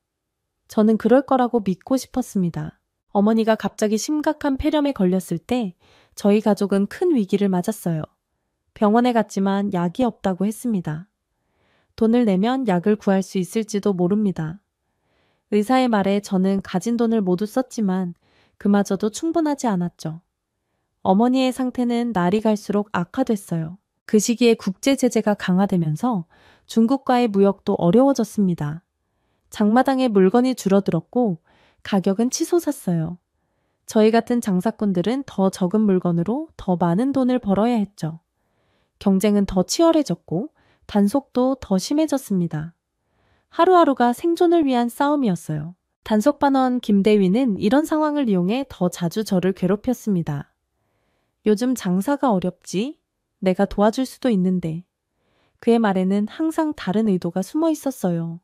저는 그럴 거라고 믿고 싶었습니다. 어머니가 갑자기 심각한 폐렴에 걸렸을 때 저희 가족은 큰 위기를 맞았어요. 병원에 갔지만 약이 없다고 했습니다. 돈을 내면 약을 구할 수 있을지도 모릅니다. 의사의 말에 저는 가진 돈을 모두 썼지만 그마저도 충분하지 않았죠. 어머니의 상태는 날이 갈수록 악화됐어요. 그 시기에 국제 제재가 강화되면서 중국과의 무역도 어려워졌습니다. 장마당에 물건이 줄어들었고 가격은 치솟았어요. 저희 같은 장사꾼들은 더 적은 물건으로 더 많은 돈을 벌어야 했죠. 경쟁은 더 치열해졌고 단속도 더 심해졌습니다. 하루하루가 생존을 위한 싸움이었어요. 단속반원 김대위는 이런 상황을 이용해 더 자주 저를 괴롭혔습니다. 요즘 장사가 어렵지? 내가 도와줄 수도 있는데. 그의 말에는 항상 다른 의도가 숨어 있었어요.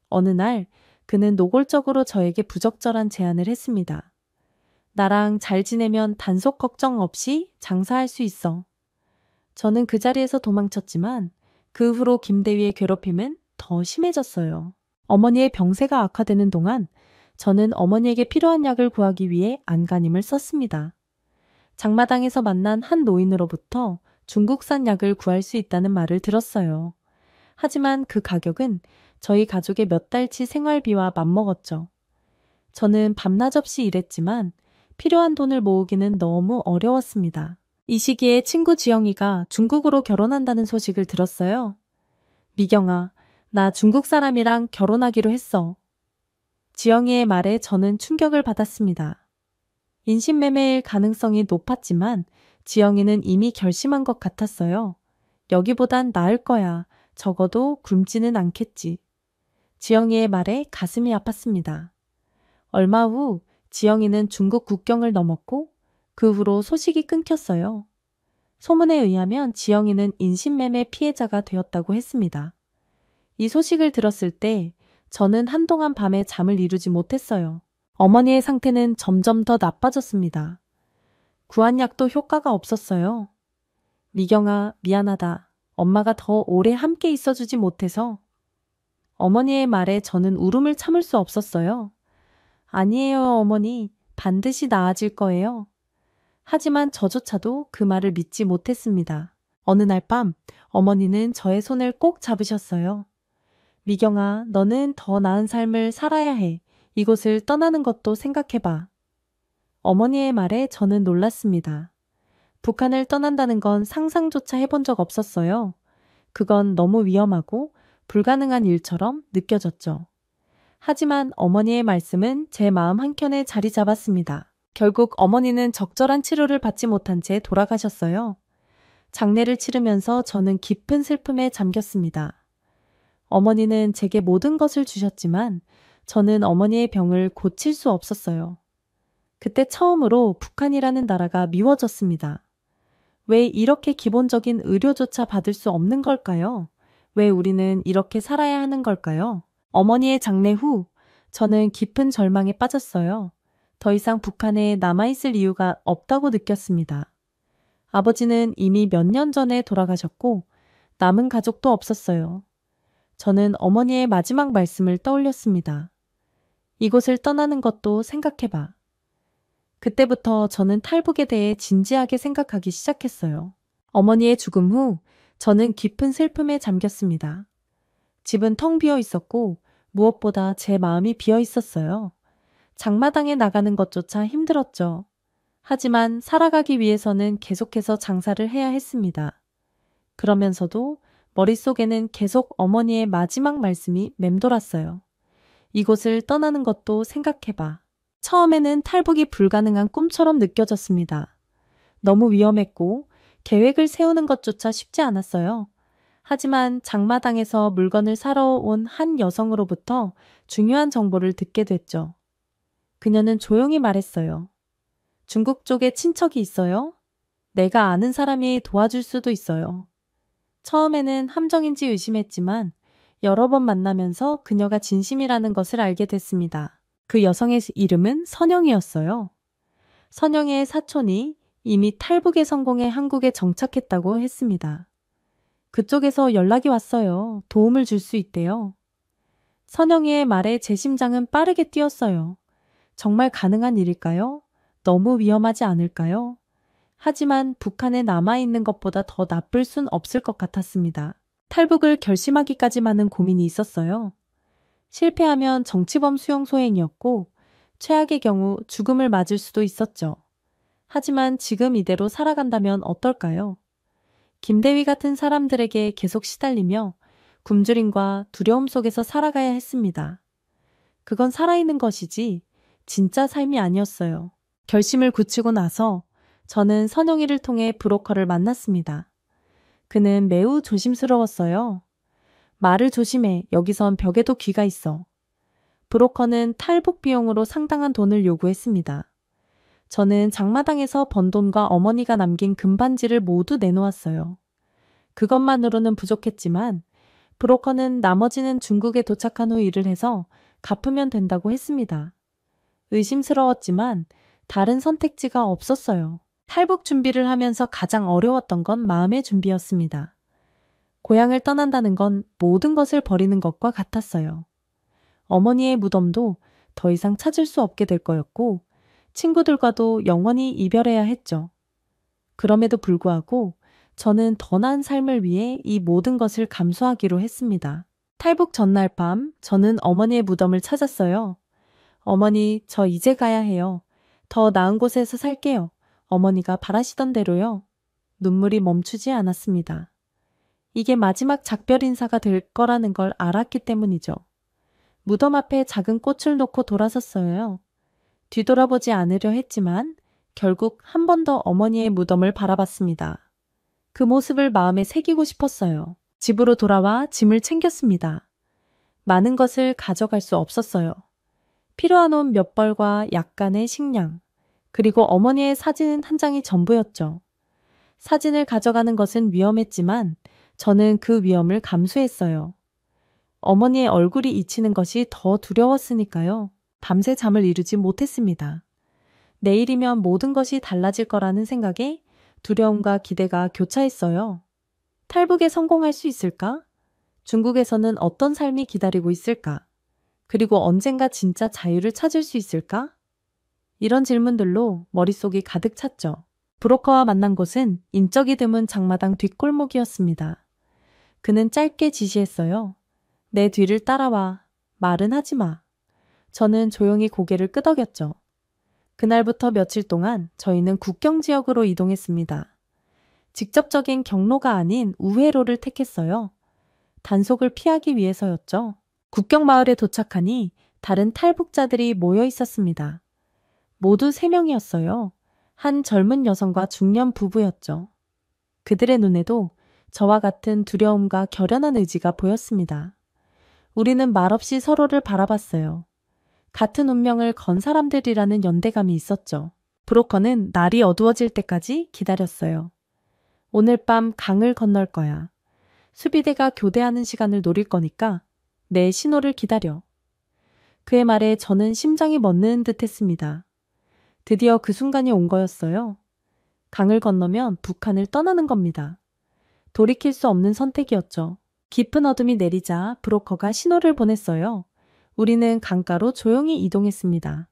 어느 날 그는 노골적으로 저에게 부적절한 제안을 했습니다. 나랑 잘 지내면 단속 걱정 없이 장사할 수 있어. 저는 그 자리에서 도망쳤지만 그 후로 김대위의 괴롭힘은 더 심해졌어요. 어머니의 병세가 악화되는 동안 저는 어머니에게 필요한 약을 구하기 위해 안간힘을 썼습니다. 장마당에서 만난 한 노인으로부터 중국산 약을 구할 수 있다는 말을 들었어요. 하지만 그 가격은 저희 가족의 몇 달치 생활비와 맞먹었죠. 저는 밤낮 없이 일했지만 필요한 돈을 모으기는 너무 어려웠습니다. 이 시기에 친구 지영이가 중국으로 결혼한다는 소식을 들었어요. 미경아, 나 중국 사람이랑 결혼하기로 했어. 지영이의 말에 저는 충격을 받았습니다. 인신매매일 가능성이 높았지만 지영이는 이미 결심한 것 같았어요. 여기보단 나을 거야. 적어도 굶지는 않겠지. 지영이의 말에 가슴이 아팠습니다. 얼마 후 지영이는 중국 국경을 넘었고 그 후로 소식이 끊겼어요. 소문에 의하면 지영이는 인신매매 피해자가 되었다고 했습니다. 이 소식을 들었을 때 저는 한동안 밤에 잠을 이루지 못했어요. 어머니의 상태는 점점 더 나빠졌습니다. 구한 약도 효과가 없었어요. 미경아, 미안하다. 엄마가 더 오래 함께 있어주지 못해서. 어머니의 말에 저는 울음을 참을 수 없었어요. 아니에요, 어머니. 반드시 나아질 거예요. 하지만 저조차도 그 말을 믿지 못했습니다. 어느 날 밤 어머니는 저의 손을 꼭 잡으셨어요. 미경아, 너는 더 나은 삶을 살아야 해. 이곳을 떠나는 것도 생각해봐. 어머니의 말에 저는 놀랐습니다. 북한을 떠난다는 건 상상조차 해본 적 없었어요. 그건 너무 위험하고 불가능한 일처럼 느껴졌죠. 하지만 어머니의 말씀은 제 마음 한켠에 자리 잡았습니다. 결국 어머니는 적절한 치료를 받지 못한 채 돌아가셨어요. 장례를 치르면서 저는 깊은 슬픔에 잠겼습니다. 어머니는 제게 모든 것을 주셨지만 저는 어머니의 병을 고칠 수 없었어요. 그때 처음으로 북한이라는 나라가 미워졌습니다. 왜 이렇게 기본적인 의료조차 받을 수 없는 걸까요? 왜 우리는 이렇게 살아야 하는 걸까요? 어머니의 장례 후 저는 깊은 절망에 빠졌어요. 더 이상 북한에 남아있을 이유가 없다고 느꼈습니다. 아버지는 이미 몇 년 전에 돌아가셨고 남은 가족도 없었어요. 저는 어머니의 마지막 말씀을 떠올렸습니다. 이곳을 떠나는 것도 생각해봐. 그때부터 저는 탈북에 대해 진지하게 생각하기 시작했어요. 어머니의 죽음 후 저는 깊은 슬픔에 잠겼습니다. 집은 텅 비어 있었고 무엇보다 제 마음이 비어 있었어요. 장마당에 나가는 것조차 힘들었죠. 하지만 살아가기 위해서는 계속해서 장사를 해야 했습니다. 그러면서도 머릿속에는 계속 어머니의 마지막 말씀이 맴돌았어요. 이곳을 떠나는 것도 생각해봐. 처음에는 탈북이 불가능한 꿈처럼 느껴졌습니다. 너무 위험했고 계획을 세우는 것조차 쉽지 않았어요. 하지만 장마당에서 물건을 사러 온 한 여성으로부터 중요한 정보를 듣게 됐죠. 그녀는 조용히 말했어요. 중국 쪽에 친척이 있어요? 내가 아는 사람이 도와줄 수도 있어요. 처음에는 함정인지 의심했지만 여러 번 만나면서 그녀가 진심이라는 것을 알게 됐습니다. 그 여성의 이름은 선영이었어요. 선영의 사촌이 이미 탈북에 성공해 한국에 정착했다고 했습니다. 그쪽에서 연락이 왔어요. 도움을 줄 수 있대요. 선영이의 말에 제 심장은 빠르게 뛰었어요. 정말 가능한 일일까요? 너무 위험하지 않을까요? 하지만 북한에 남아있는 것보다 더 나쁠 순 없을 것 같았습니다. 탈북을 결심하기까지만은 고민이 있었어요. 실패하면 정치범 수용 소행이었고 최악의 경우 죽음을 맞을 수도 있었죠. 하지만 지금 이대로 살아간다면 어떨까요? 김대휘 같은 사람들에게 계속 시달리며 굶주림과 두려움 속에서 살아가야 했습니다. 그건 살아있는 것이지 진짜 삶이 아니었어요. 결심을 굳히고 나서 저는 선영이를 통해 브로커를 만났습니다. 그는 매우 조심스러웠어요. 말을 조심해. 여기선 벽에도 귀가 있어. 브로커는 탈북 비용으로 상당한 돈을 요구했습니다. 저는 장마당에서 번 돈과 어머니가 남긴 금반지를 모두 내놓았어요. 그것만으로는 부족했지만 브로커는 나머지는 중국에 도착한 후 일을 해서 갚으면 된다고 했습니다. 의심스러웠지만 다른 선택지가 없었어요. 탈북 준비를 하면서 가장 어려웠던 건 마음의 준비였습니다. 고향을 떠난다는 건 모든 것을 버리는 것과 같았어요. 어머니의 무덤도 더 이상 찾을 수 없게 될 거였고 친구들과도 영원히 이별해야 했죠. 그럼에도 불구하고 저는 더 나은 삶을 위해 이 모든 것을 감수하기로 했습니다. 탈북 전날 밤 저는 어머니의 무덤을 찾았어요. 어머니, 저 이제 가야 해요. 더 나은 곳에서 살게요. 어머니가 바라시던 대로요. 눈물이 멈추지 않았습니다. 이게 마지막 작별 인사가 될 거라는 걸 알았기 때문이죠. 무덤 앞에 작은 꽃을 놓고 돌아섰어요. 뒤돌아보지 않으려 했지만 결국 한 번 더 어머니의 무덤을 바라봤습니다. 그 모습을 마음에 새기고 싶었어요. 집으로 돌아와 짐을 챙겼습니다. 많은 것을 가져갈 수 없었어요. 필요한 옷 몇 벌과 약간의 식량, 그리고 어머니의 사진 한 장이 전부였죠. 사진을 가져가는 것은 위험했지만 저는 그 위험을 감수했어요. 어머니의 얼굴이 잊히는 것이 더 두려웠으니까요. 밤새 잠을 이루지 못했습니다. 내일이면 모든 것이 달라질 거라는 생각에 두려움과 기대가 교차했어요. 탈북에 성공할 수 있을까? 중국에서는 어떤 삶이 기다리고 있을까? 그리고 언젠가 진짜 자유를 찾을 수 있을까? 이런 질문들로 머릿속이 가득 찼죠. 브로커와 만난 곳은 인적이 드문 장마당 뒷골목이었습니다. 그는 짧게 지시했어요. 내 뒤를 따라와. 말은 하지 마. 저는 조용히 고개를 끄덕였죠. 그날부터 며칠 동안 저희는 국경 지역으로 이동했습니다. 직접적인 경로가 아닌 우회로를 택했어요. 단속을 피하기 위해서였죠. 국경마을에 도착하니 다른 탈북자들이 모여 있었습니다. 모두 3명이었어요. 한 젊은 여성과 중년 부부였죠. 그들의 눈에도 저와 같은 두려움과 결연한 의지가 보였습니다. 우리는 말없이 서로를 바라봤어요. 같은 운명을 건 사람들이라는 연대감이 있었죠. 브로커는 날이 어두워질 때까지 기다렸어요. 오늘 밤 강을 건널 거야. 수비대가 교대하는 시간을 노릴 거니까 내 신호를 기다려. 그의 말에 저는 심장이 멎는 듯 했습니다. 드디어 그 순간이 온 거였어요. 강을 건너면 북한을 떠나는 겁니다. 돌이킬 수 없는 선택이었죠. 깊은 어둠이 내리자 브로커가 신호를 보냈어요. 우리는 강가로 조용히 이동했습니다.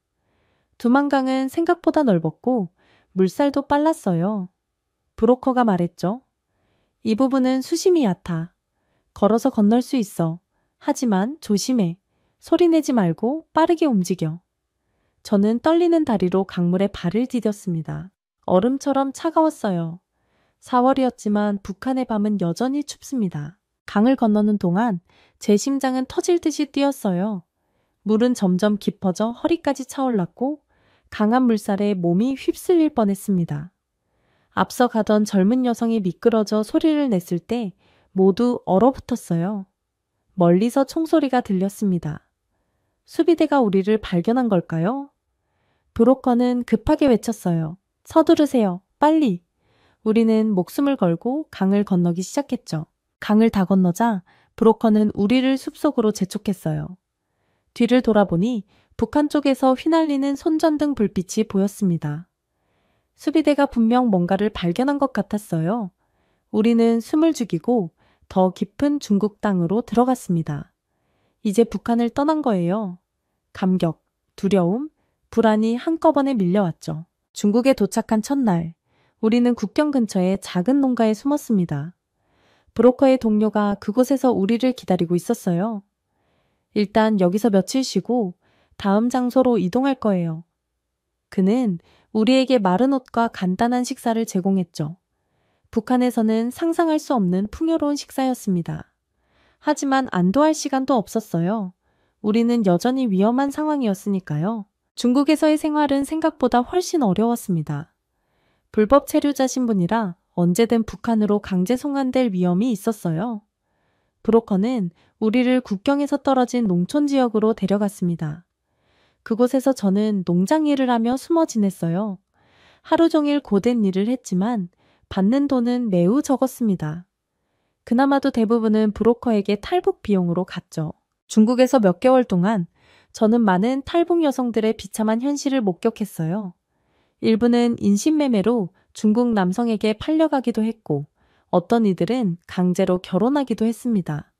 두만강은 생각보다 넓었고 물살도 빨랐어요. 브로커가 말했죠. 이 부분은 수심이 얕아. 걸어서 건널 수 있어. 하지만 조심해. 소리내지 말고 빠르게 움직여. 저는 떨리는 다리로 강물에 발을 디뎠습니다. 얼음처럼 차가웠어요. 4월이었지만 북한의 밤은 여전히 춥습니다. 강을 건너는 동안 제 심장은 터질 듯이 뛰었어요. 물은 점점 깊어져 허리까지 차올랐고 강한 물살에 몸이 휩쓸릴 뻔했습니다. 앞서 가던 젊은 여성이 미끄러져 소리를 냈을 때 모두 얼어붙었어요. 멀리서 총소리가 들렸습니다. 수비대가 우리를 발견한 걸까요? 브로커는 급하게 외쳤어요. 서두르세요. 빨리. 우리는 목숨을 걸고 강을 건너기 시작했죠. 강을 다 건너자 브로커는 우리를 숲속으로 재촉했어요. 뒤를 돌아보니 북한 쪽에서 휘날리는 손전등 불빛이 보였습니다. 수비대가 분명 뭔가를 발견한 것 같았어요. 우리는 숨을 죽이고 더 깊은 중국 땅으로 들어갔습니다. 이제 북한을 떠난 거예요. 감격, 두려움, 불안이 한꺼번에 밀려왔죠. 중국에 도착한 첫날, 우리는 국경 근처의 작은 농가에 숨었습니다. 브로커의 동료가 그곳에서 우리를 기다리고 있었어요. 일단 여기서 며칠 쉬고 다음 장소로 이동할 거예요. 그는 우리에게 마른 옷과 간단한 식사를 제공했죠. 북한에서는 상상할 수 없는 풍요로운 식사였습니다. 하지만 안도할 시간도 없었어요. 우리는 여전히 위험한 상황이었으니까요. 중국에서의 생활은 생각보다 훨씬 어려웠습니다. 불법 체류자 신분이라 언제든 북한으로 강제 송환될 위험이 있었어요. 브로커는 우리를 국경에서 떨어진 농촌 지역으로 데려갔습니다. 그곳에서 저는 농장 일을 하며 숨어 지냈어요. 하루 종일 고된 일을 했지만 받는 돈은 매우 적었습니다. 그나마도 대부분은 브로커에게 탈북 비용으로 갔죠. 중국에서 몇 개월 동안 저는 많은 탈북 여성들의 비참한 현실을 목격했어요. 일부는 인신매매로 중국 남성에게 팔려가기도 했고 어떤 이들은 강제로 결혼하기도 했습니다.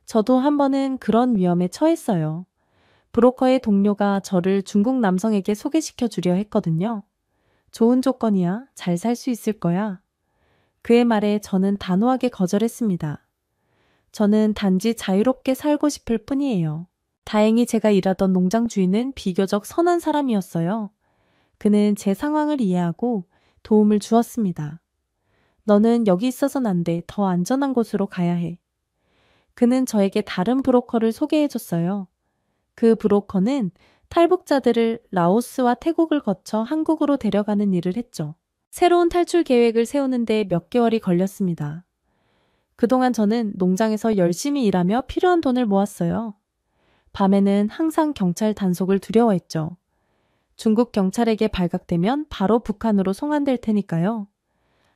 저도 한 번은 그런 위험에 처했어요. 브로커의 동료가 저를 중국 남성에게 소개시켜 주려 했거든요. 좋은 조건이야. 잘 살 수 있을 거야. 그의 말에 저는 단호하게 거절했습니다. 저는 단지 자유롭게 살고 싶을 뿐이에요. 다행히 제가 일하던 농장 주인은 비교적 선한 사람이었어요. 그는 제 상황을 이해하고 도움을 주었습니다. 너는 여기 있어선 안 돼. 더 안전한 곳으로 가야 해. 그는 저에게 다른 브로커를 소개해줬어요. 그 브로커는 탈북자들을 라오스와 태국을 거쳐 한국으로 데려가는 일을 했죠. 새로운 탈출 계획을 세우는데 몇 개월이 걸렸습니다. 그동안 저는 농장에서 열심히 일하며 필요한 돈을 모았어요. 밤에는 항상 경찰 단속을 두려워했죠. 중국 경찰에게 발각되면 바로 북한으로 송환될 테니까요.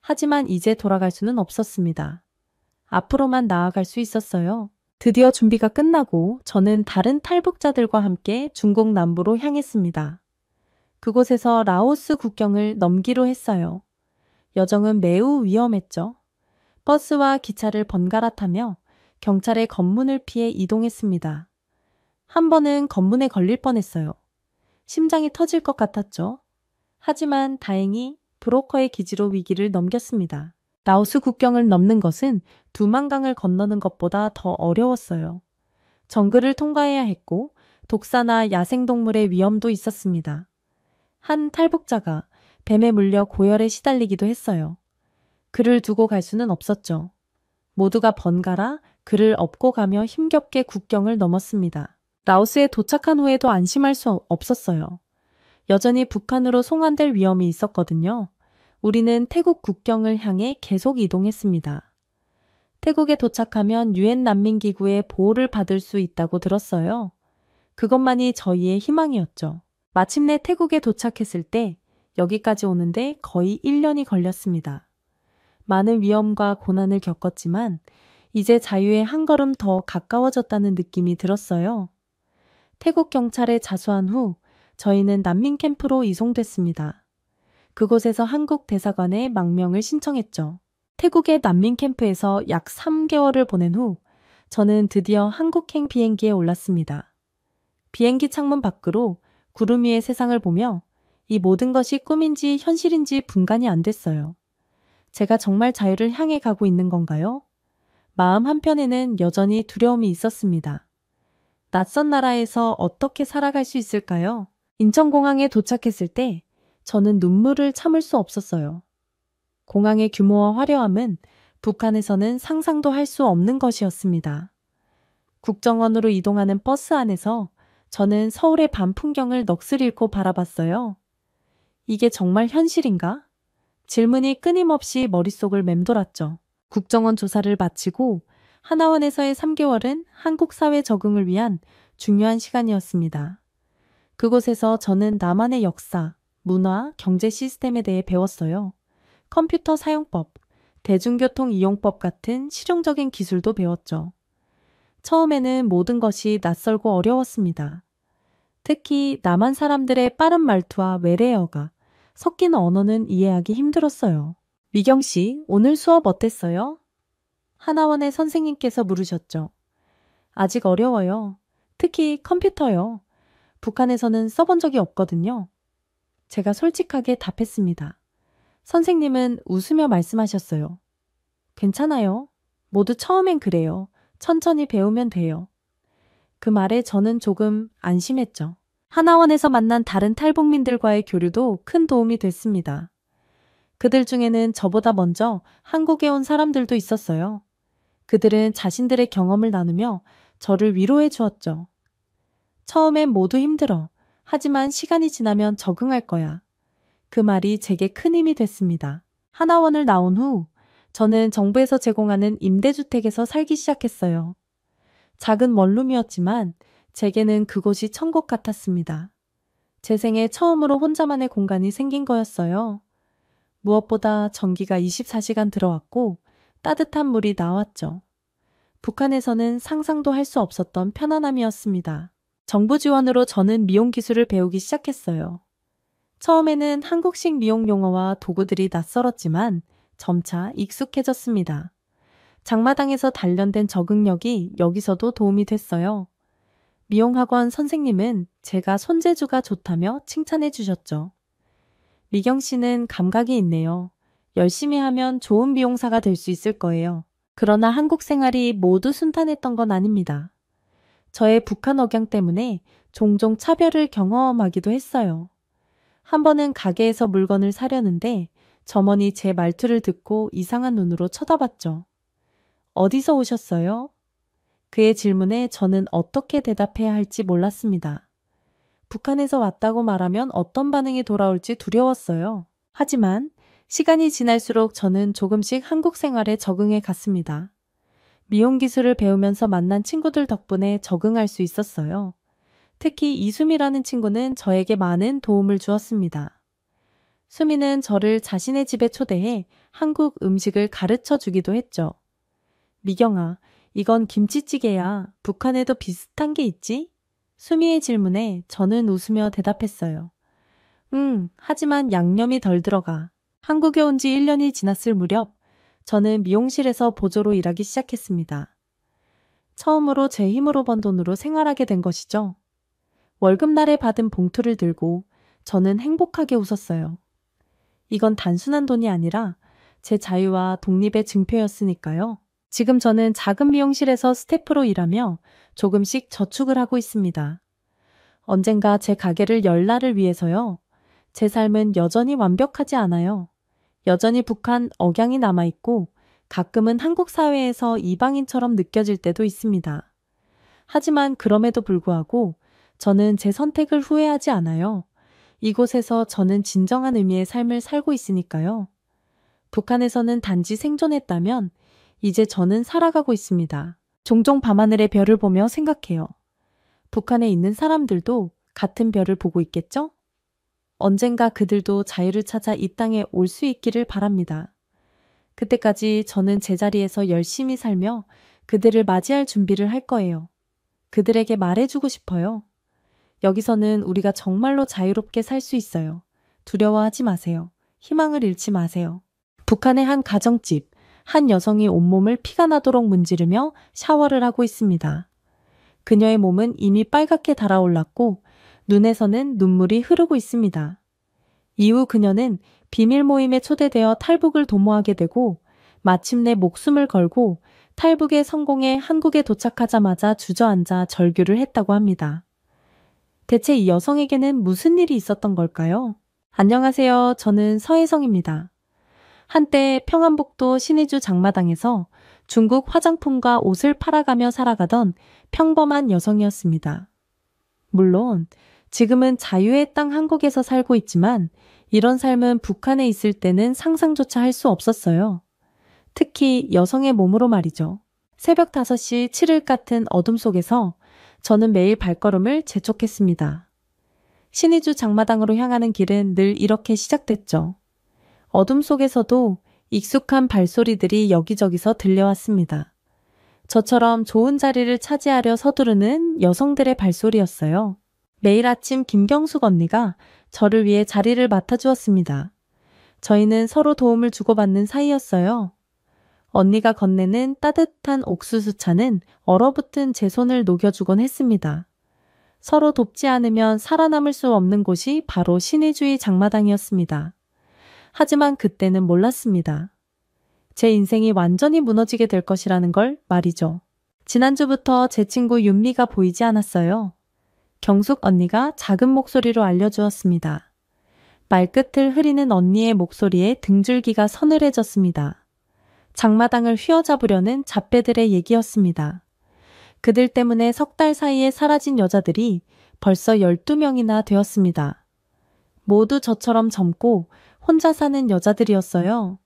하지만 이제 돌아갈 수는 없었습니다. 앞으로만 나아갈 수 있었어요. 드디어 준비가 끝나고 저는 다른 탈북자들과 함께 중국 남부로 향했습니다. 그곳에서 라오스 국경을 넘기로 했어요. 여정은 매우 위험했죠. 버스와 기차를 번갈아 타며 경찰의 검문을 피해 이동했습니다. 한 번은 검문에 걸릴 뻔했어요. 심장이 터질 것 같았죠. 하지만 다행히 브로커의 기지로 위기를 넘겼습니다. 라오스 국경을 넘는 것은 두만강을 건너는 것보다 더 어려웠어요. 정글을 통과해야 했고 독사나 야생동물의 위험도 있었습니다. 한 탈북자가 뱀에 물려 고열에 시달리기도 했어요. 그를 두고 갈 수는 없었죠. 모두가 번갈아 그를 업고 가며 힘겹게 국경을 넘었습니다. 라오스에 도착한 후에도 안심할 수 없었어요. 여전히 북한으로 송환될 위험이 있었거든요. 우리는 태국 국경을 향해 계속 이동했습니다. 태국에 도착하면 유엔 난민기구의 보호를 받을 수 있다고 들었어요. 그것만이 저희의 희망이었죠. 마침내 태국에 도착했을 때 여기까지 오는데 거의 1년이 걸렸습니다. 많은 위험과 고난을 겪었지만 이제 자유에 한 걸음 더 가까워졌다는 느낌이 들었어요. 태국 경찰에 자수한 후 저희는 난민 캠프로 이송됐습니다. 그곳에서 한국 대사관에 망명을 신청했죠. 태국의 난민 캠프에서 약 3개월을 보낸 후 저는 드디어 한국행 비행기에 올랐습니다. 비행기 창문 밖으로 구름 위의 세상을 보며 이 모든 것이 꿈인지 현실인지 분간이 안 됐어요. 제가 정말 자유를 향해 가고 있는 건가요? 마음 한편에는 여전히 두려움이 있었습니다. 낯선 나라에서 어떻게 살아갈 수 있을까요? 인천공항에 도착했을 때 저는 눈물을 참을 수 없었어요. 공항의 규모와 화려함은 북한에서는 상상도 할 수 없는 것이었습니다. 국정원으로 이동하는 버스 안에서 저는 서울의 밤 풍경을 넋을 잃고 바라봤어요. 이게 정말 현실인가? 질문이 끊임없이 머릿속을 맴돌았죠. 국정원 조사를 마치고 하나원에서의 3개월은 한국 사회 적응을 위한 중요한 시간이었습니다. 그곳에서 저는 남한의 역사, 문화, 경제 시스템에 대해 배웠어요. 컴퓨터 사용법, 대중교통 이용법 같은 실용적인 기술도 배웠죠. 처음에는 모든 것이 낯설고 어려웠습니다. 특히 남한 사람들의 빠른 말투와 외래어가 섞인 언어는 이해하기 힘들었어요. 미경 씨, 오늘 수업 어땠어요? 하나원의 선생님께서 물으셨죠. 아직 어려워요. 특히 컴퓨터요. 북한에서는 써본 적이 없거든요. 제가 솔직하게 답했습니다. 선생님은 웃으며 말씀하셨어요. 괜찮아요. 모두 처음엔 그래요. 천천히 배우면 돼요. 그 말에 저는 조금 안심했죠. 하나원에서 만난 다른 탈북민들과의 교류도 큰 도움이 됐습니다. 그들 중에는 저보다 먼저 한국에 온 사람들도 있었어요. 그들은 자신들의 경험을 나누며 저를 위로해 주었죠. 처음엔 모두 힘들어. 하지만 시간이 지나면 적응할 거야. 그 말이 제게 큰 힘이 됐습니다. 하나원을 나온 후 저는 정부에서 제공하는 임대주택에서 살기 시작했어요. 작은 원룸이었지만 제게는 그곳이 천국 같았습니다. 제 생에 처음으로 혼자만의 공간이 생긴 거였어요. 무엇보다 전기가 24시간 들어왔고 따뜻한 물이 나왔죠. 북한에서는 상상도 할 수 없었던 편안함이었습니다. 정부 지원으로 저는 미용 기술을 배우기 시작했어요. 처음에는 한국식 미용 용어와 도구들이 낯설었지만 점차 익숙해졌습니다. 장마당에서 단련된 적응력이 여기서도 도움이 됐어요. 미용학원 선생님은 제가 손재주가 좋다며 칭찬해 주셨죠. 미경 씨는 감각이 있네요. 열심히 하면 좋은 미용사가 될 수 있을 거예요. 그러나 한국 생활이 모두 순탄했던 건 아닙니다. 저의 북한 억양 때문에 종종 차별을 경험하기도 했어요. 한 번은 가게에서 물건을 사려는데 점원이 제 말투를 듣고 이상한 눈으로 쳐다봤죠. 어디서 오셨어요? 그의 질문에 저는 어떻게 대답해야 할지 몰랐습니다. 북한에서 왔다고 말하면 어떤 반응이 돌아올지 두려웠어요. 하지만 시간이 지날수록 저는 조금씩 한국 생활에 적응해 갔습니다. 미용 기술을 배우면서 만난 친구들 덕분에 적응할 수 있었어요. 특히 이수미라는 친구는 저에게 많은 도움을 주었습니다. 수미는 저를 자신의 집에 초대해 한국 음식을 가르쳐 주기도 했죠. 미경아, 이건 김치찌개야. 북한에도 비슷한 게 있지? 수미의 질문에 저는 웃으며 대답했어요. 하지만 양념이 덜 들어가. 한국에 온 지 1년이 지났을 무렵 저는 미용실에서 보조로 일하기 시작했습니다. 처음으로 제 힘으로 번 돈으로 생활하게 된 것이죠. 월급날에 받은 봉투를 들고 저는 행복하게 웃었어요. 이건 단순한 돈이 아니라 제 자유와 독립의 증표였으니까요. 지금 저는 작은 미용실에서 스태프로 일하며 조금씩 저축을 하고 있습니다. 언젠가 제 가게를 열 날을 위해서요. 제 삶은 여전히 완벽하지 않아요. 여전히 북한 억양이 남아있고 가끔은 한국 사회에서 이방인처럼 느껴질 때도 있습니다. 하지만 그럼에도 불구하고 저는 제 선택을 후회하지 않아요. 이곳에서 저는 진정한 의미의 삶을 살고 있으니까요. 북한에서는 단지 생존했다면 이제 저는 살아가고 있습니다. 종종 밤하늘의 별을 보며 생각해요. 북한에 있는 사람들도 같은 별을 보고 있겠죠? 언젠가 그들도 자유를 찾아 이 땅에 올 수 있기를 바랍니다. 그때까지 저는 제자리에서 열심히 살며 그들을 맞이할 준비를 할 거예요. 그들에게 말해주고 싶어요. 여기서는 우리가 정말로 자유롭게 살 수 있어요. 두려워하지 마세요. 희망을 잃지 마세요. 북한의 한 가정집, 한 여성이 온몸을 피가 나도록 문지르며 샤워를 하고 있습니다. 그녀의 몸은 이미 빨갛게 달아올랐고 눈에서는 눈물이 흐르고 있습니다. 이후 그녀는 비밀 모임에 초대되어 탈북을 도모하게 되고 마침내 목숨을 걸고 탈북에 성공해 한국에 도착하자마자 주저앉아 절규를 했다고 합니다. 대체 이 여성에게는 무슨 일이 있었던 걸까요? 안녕하세요. 저는 서혜성입니다. 한때 평안북도 신의주 장마당에서 중국 화장품과 옷을 팔아가며 살아가던 평범한 여성이었습니다. 물론 지금은 자유의 땅 한국에서 살고 있지만 이런 삶은 북한에 있을 때는 상상조차 할 수 없었어요. 특히 여성의 몸으로 말이죠. 새벽 5시 7일 같은 어둠 속에서 저는 매일 발걸음을 재촉했습니다. 신의주 장마당으로 향하는 길은 늘 이렇게 시작됐죠. 어둠 속에서도 익숙한 발소리들이 여기저기서 들려왔습니다. 저처럼 좋은 자리를 차지하려 서두르는 여성들의 발소리였어요. 매일 아침 김경숙 언니가 저를 위해 자리를 맡아주었습니다. 저희는 서로 도움을 주고받는 사이였어요. 언니가 건네는 따뜻한 옥수수차는 얼어붙은 제 손을 녹여주곤 했습니다. 서로 돕지 않으면 살아남을 수 없는 곳이 바로 신의주의 장마당이었습니다. 하지만 그때는 몰랐습니다. 제 인생이 완전히 무너지게 될 것이라는 걸 말이죠. 지난주부터 제 친구 윤미가 보이지 않았어요. 경숙 언니가 작은 목소리로 알려주었습니다. 말끝을 흐리는 언니의 목소리에 등줄기가 서늘해졌습니다. 장마당을 휘어잡으려는 잡배들의 얘기였습니다. 그들 때문에 석 달 사이에 사라진 여자들이 벌써 12명이나 되었습니다. 모두 저처럼 젊고 혼자 사는 여자들이었어요.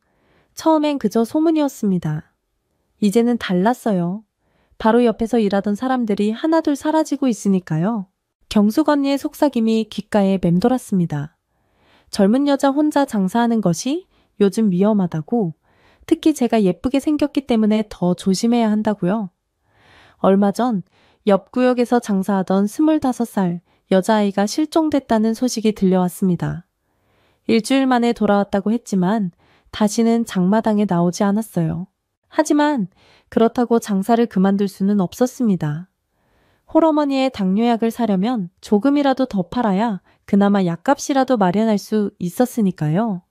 처음엔 그저 소문이었습니다. 이제는 달랐어요. 바로 옆에서 일하던 사람들이 하나둘 사라지고 있으니까요. 경숙 언니의 속삭임이 귓가에 맴돌았습니다. 젊은 여자 혼자 장사하는 것이 요즘 위험하다고, 특히 제가 예쁘게 생겼기 때문에 더 조심해야 한다고요. 얼마 전 옆 구역에서 장사하던 25살 여자아이가 실종됐다는 소식이 들려왔습니다. 일주일 만에 돌아왔다고 했지만 다시는 장마당에 나오지 않았어요. 하지만 그렇다고 장사를 그만둘 수는 없었습니다. 홀어머니의 당뇨약을 사려면 조금이라도 더 팔아야 그나마 약값이라도 마련할 수 있었으니까요.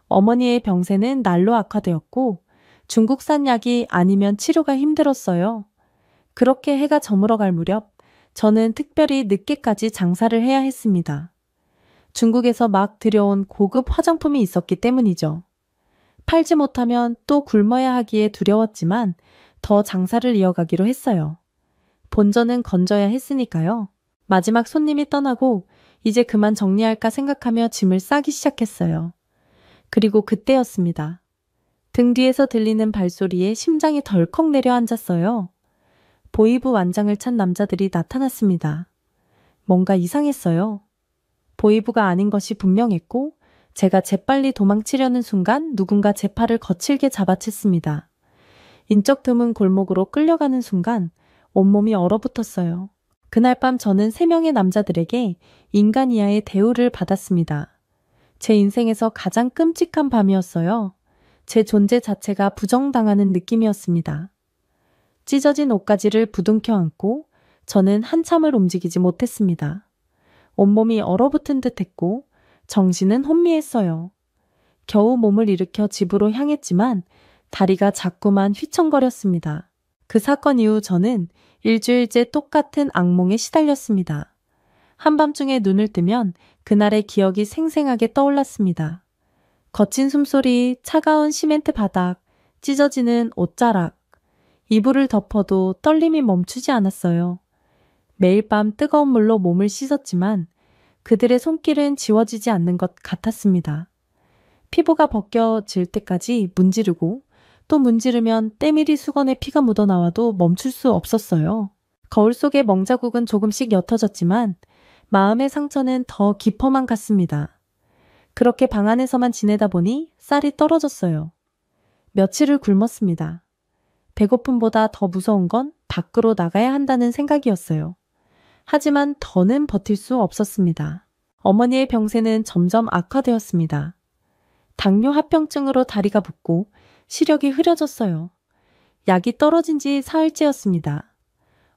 어머니의 병세는 날로 악화되었고 중국산 약이 아니면 치료가 힘들었어요. 그렇게 해가 저물어갈 무렵 저는 특별히 늦게까지 장사를 해야 했습니다. 중국에서 막 들여온 고급 화장품이 있었기 때문이죠. 팔지 못하면 또 굶어야 하기에 두려웠지만 더 장사를 이어가기로 했어요. 본전은 건져야 했으니까요. 마지막 손님이 떠나고 이제 그만 정리할까 생각하며 짐을 싸기 시작했어요. 그리고 그때였습니다. 등 뒤에서 들리는 발소리에 심장이 덜컥 내려앉았어요. 보이부 완장을 찬 남자들이 나타났습니다. 뭔가 이상했어요. 보이부가 아닌 것이 분명했고 제가 재빨리 도망치려는 순간 누군가 제 팔을 거칠게 잡아챘습니다. 인적 드문 골목으로 끌려가는 순간 온몸이 얼어붙었어요. 그날 밤 저는 3명의 남자들에게 인간 이하의 대우를 받았습니다. 제 인생에서 가장 끔찍한 밤이었어요. 제 존재 자체가 부정당하는 느낌이었습니다. 찢어진 옷가지를 부둥켜 안고 저는 한참을 움직이지 못했습니다. 온몸이 얼어붙은 듯했고 정신은 혼미했어요. 겨우 몸을 일으켜 집으로 향했지만 다리가 자꾸만 휘청거렸습니다. 그 사건 이후 저는 일주일째 똑같은 악몽에 시달렸습니다. 한밤중에 눈을 뜨면 그날의 기억이 생생하게 떠올랐습니다. 거친 숨소리, 차가운 시멘트 바닥, 찢어지는 옷자락. 이불을 덮어도 떨림이 멈추지 않았어요. 매일 밤 뜨거운 물로 몸을 씻었지만 그들의 손길은 지워지지 않는 것 같았습니다. 피부가 벗겨질 때까지 문지르고 또 문지르면 때밀이 수건에 피가 묻어나와도 멈출 수 없었어요. 거울 속의 멍자국은 조금씩 옅어졌지만 마음의 상처는 더 깊어만 갔습니다. 그렇게 방 안에서만 지내다 보니 쌀이 떨어졌어요. 며칠을 굶었습니다. 배고픔보다 더 무서운 건 밖으로 나가야 한다는 생각이었어요. 하지만 더는 버틸 수 없었습니다. 어머니의 병세는 점점 악화되었습니다. 당뇨 합병증으로 다리가 붓고 시력이 흐려졌어요. 약이 떨어진 지 사흘째였습니다.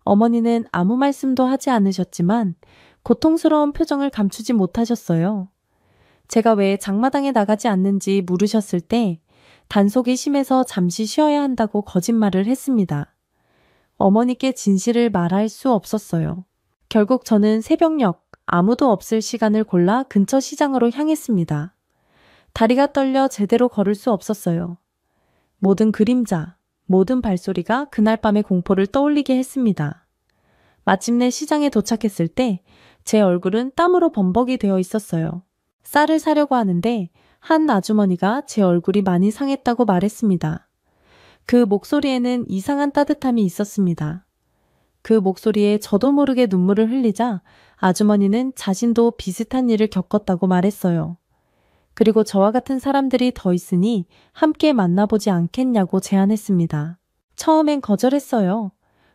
어머니는 아무 말씀도 하지 않으셨지만 고통스러운 표정을 감추지 못하셨어요. 제가 왜 장마당에 나가지 않는지 물으셨을 때 단속이 심해서 잠시 쉬어야 한다고 거짓말을 했습니다. 어머니께 진실을 말할 수 없었어요. 결국 저는 새벽녘 아무도 없을 시간을 골라 근처 시장으로 향했습니다. 다리가 떨려 제대로 걸을 수 없었어요. 모든 그림자, 모든 발소리가 그날 밤의 공포를 떠올리게 했습니다. 마침내 시장에 도착했을 때 제 얼굴은 땀으로 범벅이 되어 있었어요. 쌀을 사려고 하는데 한 아주머니가 제 얼굴이 많이 상했다고 말했습니다. 그 목소리에는 이상한 따뜻함이 있었습니다. 그 목소리에 저도 모르게 눈물을 흘리자 아주머니는 자신도 비슷한 일을 겪었다고 말했어요. 그리고 저와 같은 사람들이 더 있으니 함께 만나보지 않겠냐고 제안했습니다. 처음엔 거절했어요.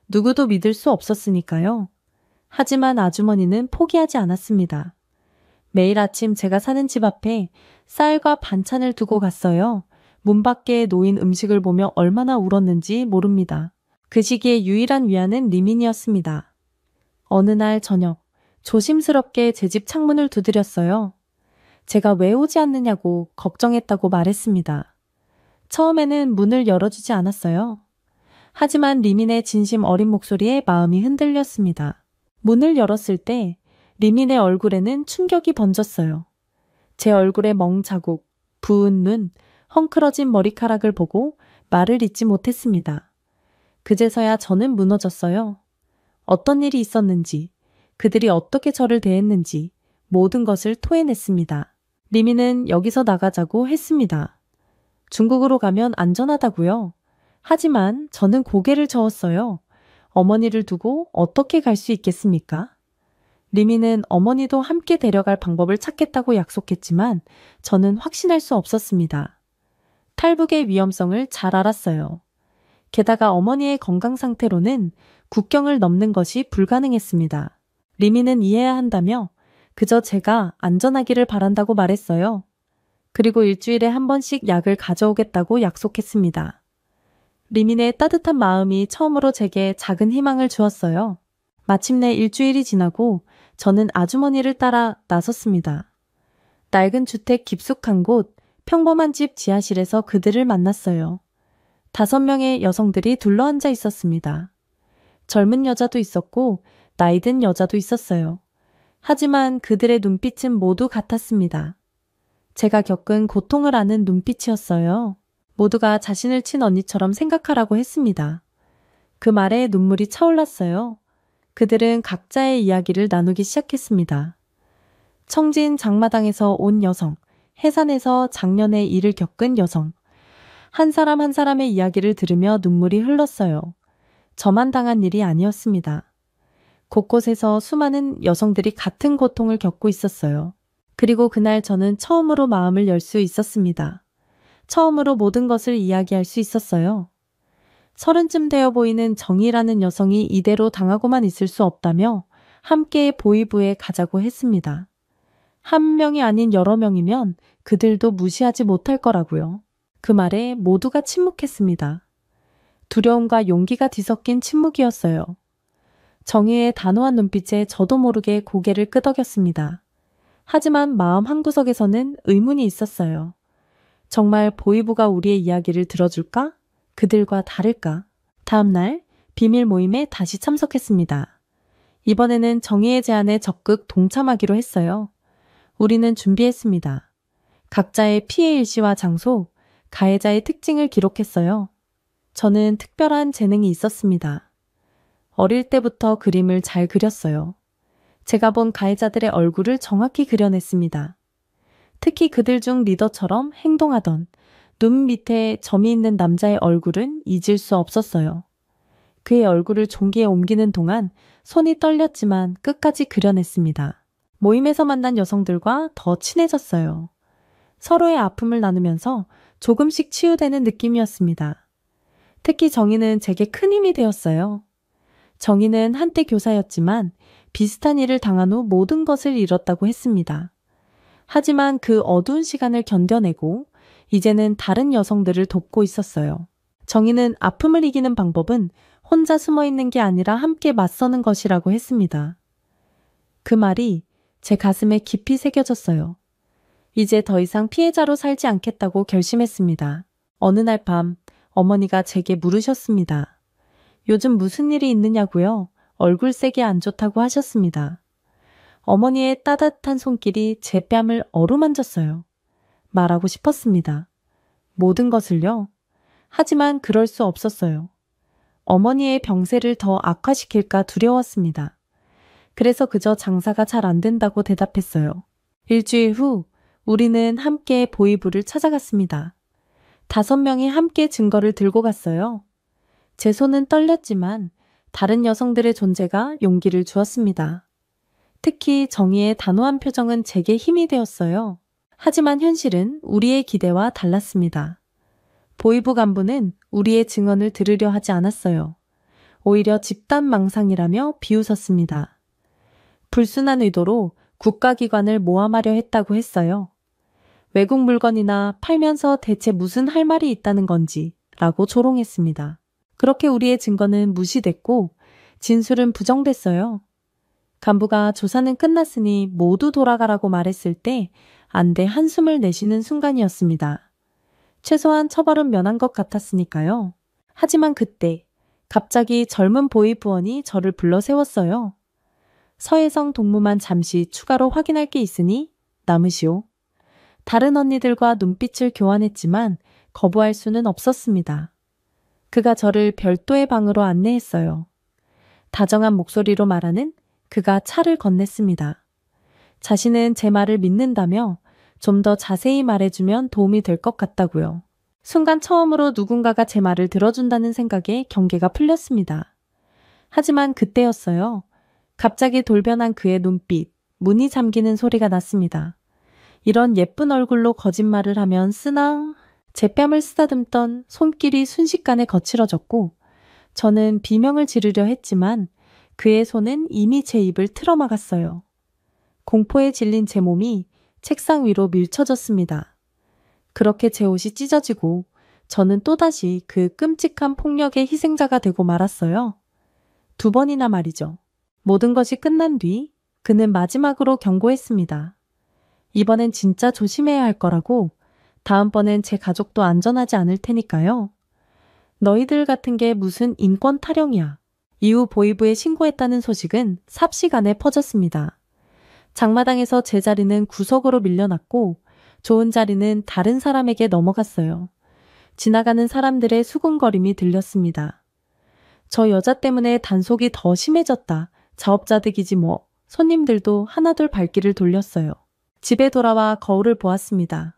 누구도 믿을 수 없었으니까요. 하지만 아주머니는 포기하지 않았습니다. 매일 아침 제가 사는 집 앞에 쌀과 반찬을 두고 갔어요. 문 밖에 놓인 음식을 보며 얼마나 울었는지 모릅니다. 그 시기에 유일한 위안은 리민이었습니다. 어느 날 저녁, 조심스럽게 제 집 창문을 두드렸어요. 제가 왜 오지 않느냐고 걱정했다고 말했습니다. 처음에는 문을 열어주지 않았어요. 하지만 리민의 진심 어린 목소리에 마음이 흔들렸습니다. 문을 열었을 때 리민의 얼굴에는 충격이 번졌어요. 제 얼굴에 멍자국, 부은 눈, 헝클어진 머리카락을 보고 말을 잇지 못했습니다. 그제서야 저는 무너졌어요. 어떤 일이 있었는지, 그들이 어떻게 저를 대했는지 모든 것을 토해냈습니다. 리민은 여기서 나가자고 했습니다. 중국으로 가면 안전하다고요. 하지만 저는 고개를 저었어요. 어머니를 두고 어떻게 갈 수 있겠습니까? 리민은 어머니도 함께 데려갈 방법을 찾겠다고 약속했지만 저는 확신할 수 없었습니다. 탈북의 위험성을 잘 알았어요. 게다가 어머니의 건강 상태로는 국경을 넘는 것이 불가능했습니다. 리민은 이해해야 한다며 그저 제가 안전하기를 바란다고 말했어요. 그리고 일주일에 한 번씩 약을 가져오겠다고 약속했습니다. 리민의 따뜻한 마음이 처음으로 제게 작은 희망을 주었어요. 마침내 일주일이 지나고 저는 아주머니를 따라 나섰습니다. 낡은 주택 깊숙한 곳, 평범한 집 지하실에서 그들을 만났어요. 5명의 여성들이 둘러앉아 있었습니다. 젊은 여자도 있었고 나이든 여자도 있었어요. 하지만 그들의 눈빛은 모두 같았습니다. 제가 겪은 고통을 아는 눈빛이었어요. 모두가 자신을 친 언니처럼 생각하라고 했습니다. 그 말에 눈물이 차올랐어요. 그들은 각자의 이야기를 나누기 시작했습니다. 청진 장마당에서 온 여성, 해산에서 작년에 일을 겪은 여성. 한 사람 한 사람의 이야기를 들으며 눈물이 흘렀어요. 저만 당한 일이 아니었습니다. 곳곳에서 수많은 여성들이 같은 고통을 겪고 있었어요. 그리고 그날 저는 처음으로 마음을 열 수 있었습니다. 처음으로 모든 것을 이야기할 수 있었어요. 30쯤 되어 보이는 정희라는 여성이 이대로 당하고만 있을 수 없다며 함께 보이부에 가자고 했습니다. 한 명이 아닌 여러 명이면 그들도 무시하지 못할 거라고요. 그 말에 모두가 침묵했습니다. 두려움과 용기가 뒤섞인 침묵이었어요. 정희의 단호한 눈빛에 저도 모르게 고개를 끄덕였습니다. 하지만 마음 한구석에서는 의문이 있었어요. 정말 보이부가 우리의 이야기를 들어줄까? 그들과 다를까? 다음 날 비밀 모임에 다시 참석했습니다. 이번에는 정희의 제안에 적극 동참하기로 했어요. 우리는 준비했습니다. 각자의 피해 일시와 장소, 가해자의 특징을 기록했어요. 저는 특별한 재능이 있었습니다. 어릴 때부터 그림을 잘 그렸어요. 제가 본 가해자들의 얼굴을 정확히 그려냈습니다. 특히 그들 중 리더처럼 행동하던 눈 밑에 점이 있는 남자의 얼굴은 잊을 수 없었어요. 그의 얼굴을 종기에 옮기는 동안 손이 떨렸지만 끝까지 그려냈습니다. 모임에서 만난 여성들과 더 친해졌어요. 서로의 아픔을 나누면서 조금씩 치유되는 느낌이었습니다. 특히 정희는 제게 큰 힘이 되었어요. 정희는 한때 교사였지만 비슷한 일을 당한 후 모든 것을 잃었다고 했습니다. 하지만 그 어두운 시간을 견뎌내고 이제는 다른 여성들을 돕고 있었어요. 정희는 아픔을 이기는 방법은 혼자 숨어 있는 게 아니라 함께 맞서는 것이라고 했습니다. 그 말이 제 가슴에 깊이 새겨졌어요. 이제 더 이상 피해자로 살지 않겠다고 결심했습니다. 어느 날 밤 어머니가 제게 물으셨습니다. 요즘 무슨 일이 있느냐고요? 얼굴색이 안 좋다고 하셨습니다. 어머니의 따뜻한 손길이 제 뺨을 어루만졌어요. 말하고 싶었습니다. 모든 것을요. 하지만 그럴 수 없었어요. 어머니의 병세를 더 악화시킬까 두려웠습니다. 그래서 그저 장사가 잘 안 된다고 대답했어요. 일주일 후 우리는 함께 보이부를 찾아갔습니다. 5명이 함께 증거를 들고 갔어요. 제 손은 떨렸지만 다른 여성들의 존재가 용기를 주었습니다. 특히 정희의 단호한 표정은 제게 힘이 되었어요. 하지만 현실은 우리의 기대와 달랐습니다. 보이부 간부는 우리의 증언을 들으려 하지 않았어요. 오히려 집단 망상이라며 비웃었습니다. 불순한 의도로 국가기관을 모함하려 했다고 했어요. 외국 물건이나 팔면서 대체 무슨 할 말이 있다는 건지 라고 조롱했습니다. 그렇게 우리의 증거는 무시됐고 진술은 부정됐어요. 간부가 조사는 끝났으니 모두 돌아가라고 말했을 때 안돼 한숨을 내쉬는 순간이었습니다. 최소한 처벌은 면한 것 같았으니까요. 하지만 그때 갑자기 젊은 보이부원이 저를 불러 세웠어요. 서혜성 동무만 잠시 추가로 확인할 게 있으니 남으시오. 다른 언니들과 눈빛을 교환했지만 거부할 수는 없었습니다. 그가 저를 별도의 방으로 안내했어요. 다정한 목소리로 말하는 그가 차를 건넸습니다. 자신은 제 말을 믿는다며 좀 더 자세히 말해주면 도움이 될 것 같다고요. 순간 처음으로 누군가가 제 말을 들어준다는 생각에 경계가 풀렸습니다. 하지만 그때였어요. 갑자기 돌변한 그의 눈빛, 문이 잠기는 소리가 났습니다. 이런 예쁜 얼굴로 거짓말을 하면 쓰나? 제 뺨을 쓰다듬던 손길이 순식간에 거칠어졌고 저는 비명을 지르려 했지만 그의 손은 이미 제 입을 틀어막았어요. 공포에 질린 제 몸이 책상 위로 밀쳐졌습니다. 그렇게 제 옷이 찢어지고 저는 또다시 그 끔찍한 폭력의 희생자가 되고 말았어요. 2번이나 말이죠. 모든 것이 끝난 뒤 그는 마지막으로 경고했습니다. 이번엔 진짜 조심해야 할 거라고. 다음번엔 제 가족도 안전하지 않을 테니까요. 너희들 같은 게 무슨 인권 타령이야. 이후 보이부에 신고했다는 소식은 삽시간에 퍼졌습니다. 장마당에서 제 자리는 구석으로 밀려났고 좋은 자리는 다른 사람에게 넘어갔어요. 지나가는 사람들의 수군거림이 들렸습니다. 저 여자 때문에 단속이 더 심해졌다. 자업자득이지 뭐. 손님들도 하나둘 발길을 돌렸어요. 집에 돌아와 거울을 보았습니다.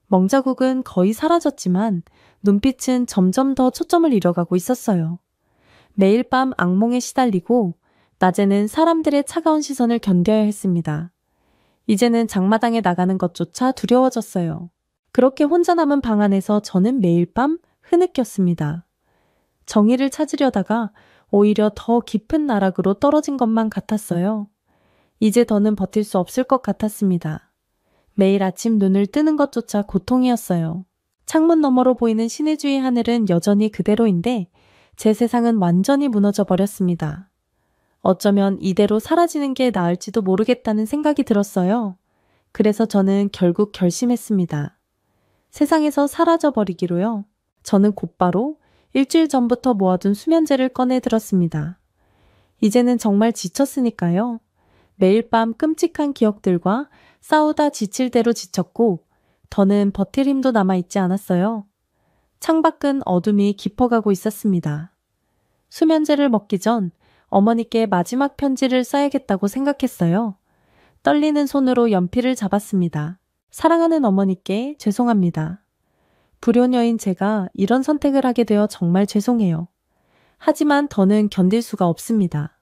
멍자국은 거의 사라졌지만 눈빛은 점점 더 초점을 잃어가고 있었어요. 매일 밤 악몽에 시달리고 낮에는 사람들의 차가운 시선을 견뎌야 했습니다. 이제는 장마당에 나가는 것조차 두려워졌어요. 그렇게 혼자 남은 방 안에서 저는 매일 밤 흐느꼈습니다. 정의를 찾으려다가 오히려 더 깊은 나락으로 떨어진 것만 같았어요. 이제 더는 버틸 수 없을 것 같았습니다. 매일 아침 눈을 뜨는 것조차 고통이었어요. 창문 너머로 보이는 신의주의 하늘은 여전히 그대로인데 제 세상은 완전히 무너져 버렸습니다. 어쩌면 이대로 사라지는 게 나을지도 모르겠다는 생각이 들었어요. 그래서 저는 결국 결심했습니다. 세상에서 사라져버리기로요. 저는 곧바로 일주일 전부터 모아둔 수면제를 꺼내 들었습니다. 이제는 정말 지쳤으니까요. 매일 밤 끔찍한 기억들과 싸우다 지칠 대로 지쳤고 더는 버틸 힘도 남아있지 않았어요. 창밖은 어둠이 깊어가고 있었습니다. 수면제를 먹기 전 어머니께 마지막 편지를 써야겠다고 생각했어요. 떨리는 손으로 연필을 잡았습니다. 사랑하는 어머니께 죄송합니다. 불효녀인 제가 이런 선택을 하게 되어 정말 죄송해요. 하지만 더는 견딜 수가 없습니다.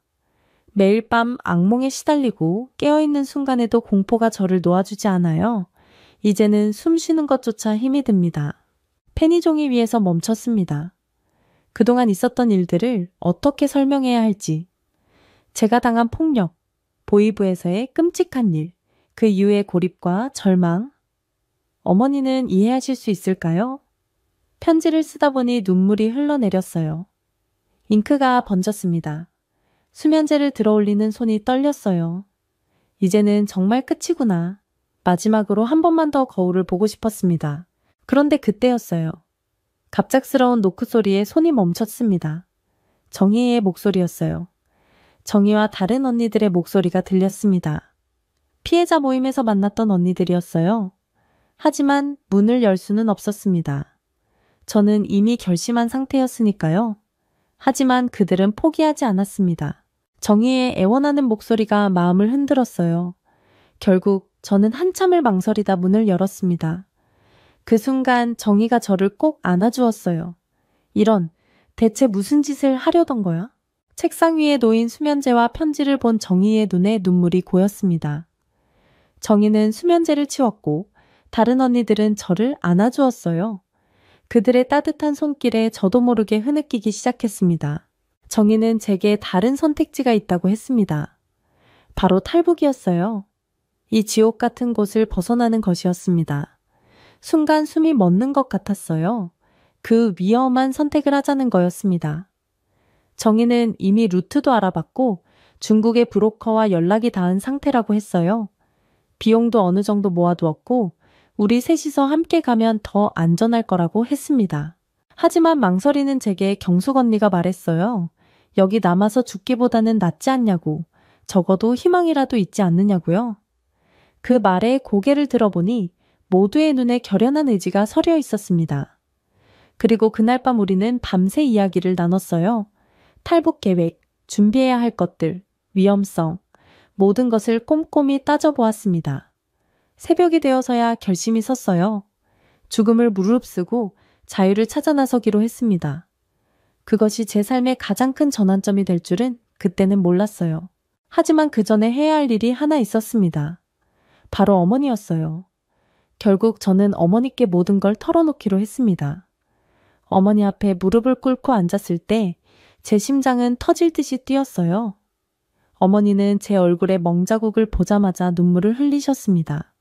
매일 밤 악몽에 시달리고 깨어있는 순간에도 공포가 저를 놓아주지 않아요. 이제는 숨 쉬는 것조차 힘이 듭니다. 페니 종이 위에서 멈췄습니다. 그동안 있었던 일들을 어떻게 설명해야 할지, 제가 당한 폭력, 보이부에서의 끔찍한 일, 그 이후의 고립과 절망, 어머니는 이해하실 수 있을까요? 편지를 쓰다 보니 눈물이 흘러내렸어요. 잉크가 번졌습니다. 수면제를 들어올리는 손이 떨렸어요. 이제는 정말 끝이구나. 마지막으로 한 번만 더 거울을 보고 싶었습니다. 그런데 그때였어요. 갑작스러운 노크 소리에 손이 멈췄습니다. 정희의 목소리였어요. 정희와 다른 언니들의 목소리가 들렸습니다. 피해자 모임에서 만났던 언니들이었어요. 하지만 문을 열 수는 없었습니다. 저는 이미 결심한 상태였으니까요. 하지만 그들은 포기하지 않았습니다. 정희의 애원하는 목소리가 마음을 흔들었어요. 결국 저는 한참을 망설이다 문을 열었습니다. 그 순간 정희가 저를 꼭 안아주었어요. 이런, 대체 무슨 짓을 하려던 거야? 책상 위에 놓인 수면제와 편지를 본 정희의 눈에 눈물이 고였습니다. 정희는 수면제를 치웠고 다른 언니들은 저를 안아주었어요. 그들의 따뜻한 손길에 저도 모르게 흐느끼기 시작했습니다. 정희는 제게 다른 선택지가 있다고 했습니다. 바로 탈북이었어요. 이 지옥 같은 곳을 벗어나는 것이었습니다. 순간 숨이 멎는 것 같았어요. 그 위험한 선택을 하자는 거였습니다. 정희는 이미 루트도 알아봤고 중국의 브로커와 연락이 닿은 상태라고 했어요. 비용도 어느 정도 모아두었고 우리 셋이서 함께 가면 더 안전할 거라고 했습니다. 하지만 망설이는 제게 경숙 언니가 말했어요. 여기 남아서 죽기보다는 낫지 않냐고. 적어도 희망이라도 있지 않느냐고요. 그 말에 고개를 들어보니 모두의 눈에 결연한 의지가 서려 있었습니다. 그리고 그날 밤 우리는 밤새 이야기를 나눴어요. 탈북 계획, 준비해야 할 것들, 위험성, 모든 것을 꼼꼼히 따져보았습니다. 새벽이 되어서야 결심이 섰어요. 죽음을 무릅쓰고 자유를 찾아 나서기로 했습니다. 그것이 제 삶의 가장 큰 전환점이 될 줄은 그때는 몰랐어요. 하지만 그 전에 해야 할 일이 하나 있었습니다. 바로 어머니였어요. 결국 저는 어머니께 모든 걸 털어놓기로 했습니다. 어머니 앞에 무릎을 꿇고 앉았을 때 제 심장은 터질 듯이 뛰었어요. 어머니는 제 얼굴에 멍자국을 보자마자 눈물을 흘리셨습니다.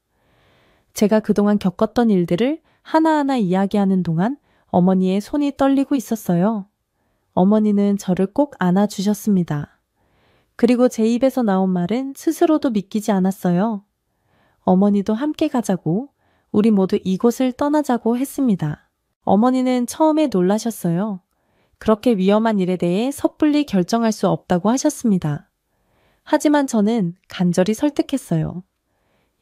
제가 그동안 겪었던 일들을 하나하나 이야기하는 동안 어머니의 손이 떨리고 있었어요. 어머니는 저를 꼭 안아주셨습니다. 그리고 제 입에서 나온 말은 스스로도 믿기지 않았어요. 어머니도 함께 가자고, 우리 모두 이곳을 떠나자고 했습니다. 어머니는 처음에 놀라셨어요. 그렇게 위험한 일에 대해 섣불리 결정할 수 없다고 하셨습니다. 하지만 저는 간절히 설득했어요.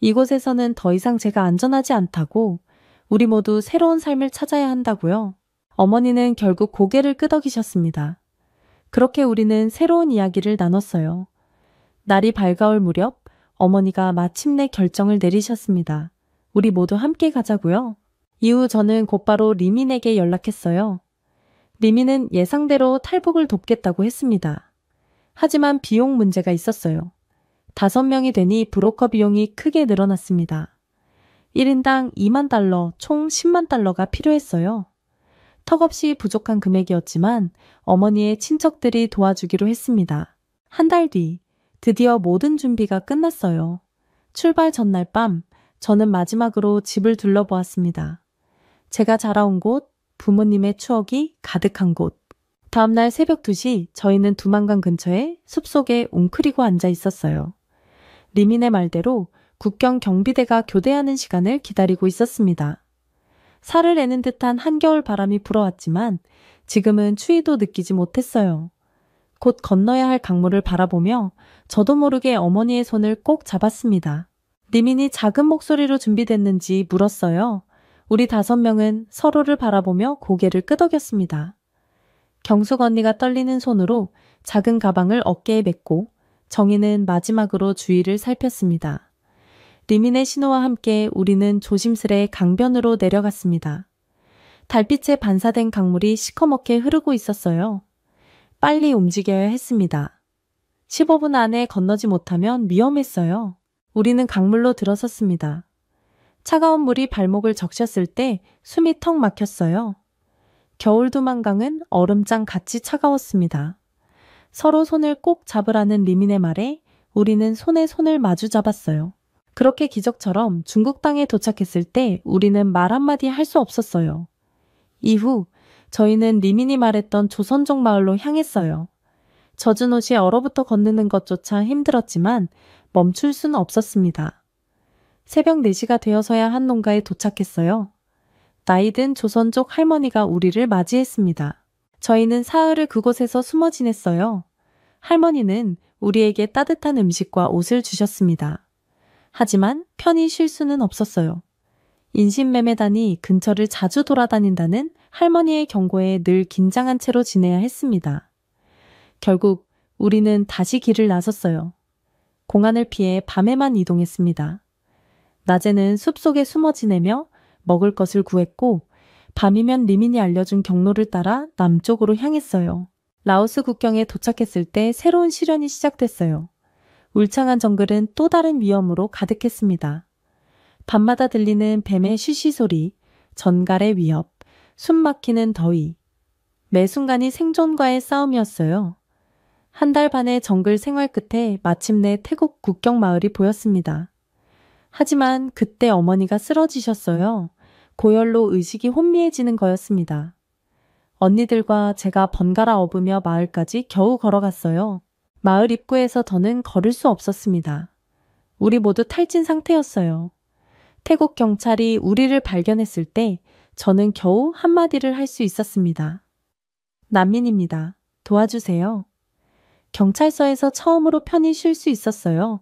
이곳에서는 더 이상 제가 안전하지 않다고, 우리 모두 새로운 삶을 찾아야 한다고요. 어머니는 결국 고개를 끄덕이셨습니다. 그렇게 우리는 새로운 이야기를 나눴어요. 날이 밝아올 무렵 어머니가 마침내 결정을 내리셨습니다. 우리 모두 함께 가자고요. 이후 저는 곧바로 리민에게 연락했어요. 리민은 예상대로 탈북을 돕겠다고 했습니다. 하지만 비용 문제가 있었어요. 5명이 되니 브로커 비용이 크게 늘어났습니다. 1인당 2만 달러, 총 10만 달러가 필요했어요. 턱없이 부족한 금액이었지만 어머니의 친척들이 도와주기로 했습니다. 한 달 뒤, 드디어 모든 준비가 끝났어요. 출발 전날 밤, 저는 마지막으로 집을 둘러보았습니다. 제가 자라온 곳, 부모님의 추억이 가득한 곳. 다음날 새벽 2시 저희는 두만강 근처에 숲속에 웅크리고 앉아 있었어요. 리민의 말대로 국경 경비대가 교대하는 시간을 기다리고 있었습니다. 살을 내는 듯한 한겨울 바람이 불어왔지만 지금은 추위도 느끼지 못했어요. 곧 건너야 할 강물을 바라보며 저도 모르게 어머니의 손을 꼭 잡았습니다. 리민이 작은 목소리로 준비됐는지 물었어요. 우리 5명은 서로를 바라보며 고개를 끄덕였습니다. 경숙 언니가 떨리는 손으로 작은 가방을 어깨에 메고 정희는 마지막으로 주위를 살폈습니다. 리민의 신호와 함께 우리는 조심스레 강변으로 내려갔습니다. 달빛에 반사된 강물이 시커멓게 흐르고 있었어요. 빨리 움직여야 했습니다. 15분 안에 건너지 못하면 위험했어요. 우리는 강물로 들어섰습니다. 차가운 물이 발목을 적셨을 때 숨이 턱 막혔어요. 겨울 두만강은 얼음장 같이 차가웠습니다. 서로 손을 꼭 잡으라는 리민의 말에 우리는 손에 손을 마주 잡았어요. 그렇게 기적처럼 중국 땅에 도착했을 때 우리는 말 한마디 할 수 없었어요. 이후 저희는 리민이 말했던 조선족 마을로 향했어요. 젖은 옷이 얼어붙어 걷는 것조차 힘들었지만 멈출 수는 없었습니다. 새벽 4시가 되어서야 한 농가에 도착했어요. 나이든 조선족 할머니가 우리를 맞이했습니다. 저희는 사흘을 그곳에서 숨어 지냈어요. 할머니는 우리에게 따뜻한 음식과 옷을 주셨습니다. 하지만 편히 쉴 수는 없었어요. 인신매매단이 근처를 자주 돌아다닌다는 할머니의 경고에 늘 긴장한 채로 지내야 했습니다. 결국 우리는 다시 길을 나섰어요. 공안을 피해 밤에만 이동했습니다. 낮에는 숲속에 숨어 지내며 먹을 것을 구했고 밤이면 리민이 알려준 경로를 따라 남쪽으로 향했어요. 라오스 국경에 도착했을 때 새로운 시련이 시작됐어요. 울창한 정글은 또 다른 위험으로 가득했습니다. 밤마다 들리는 뱀의 쉬쉬 소리, 전갈의 위협, 숨 막히는 더위. 매 순간이 생존과의 싸움이었어요. 한 달 반의 정글 생활 끝에 마침내 태국 국경 마을이 보였습니다. 하지만 그때 어머니가 쓰러지셨어요. 고열로 의식이 혼미해지는 거였습니다. 언니들과 제가 번갈아 업으며 마을까지 겨우 걸어갔어요. 마을 입구에서 더는 걸을 수 없었습니다. 우리 모두 탈진 상태였어요. 태국 경찰이 우리를 발견했을 때 저는 겨우 한마디를 할 수 있었습니다. 난민입니다. 도와주세요. 경찰서에서 처음으로 편히 쉴 수 있었어요.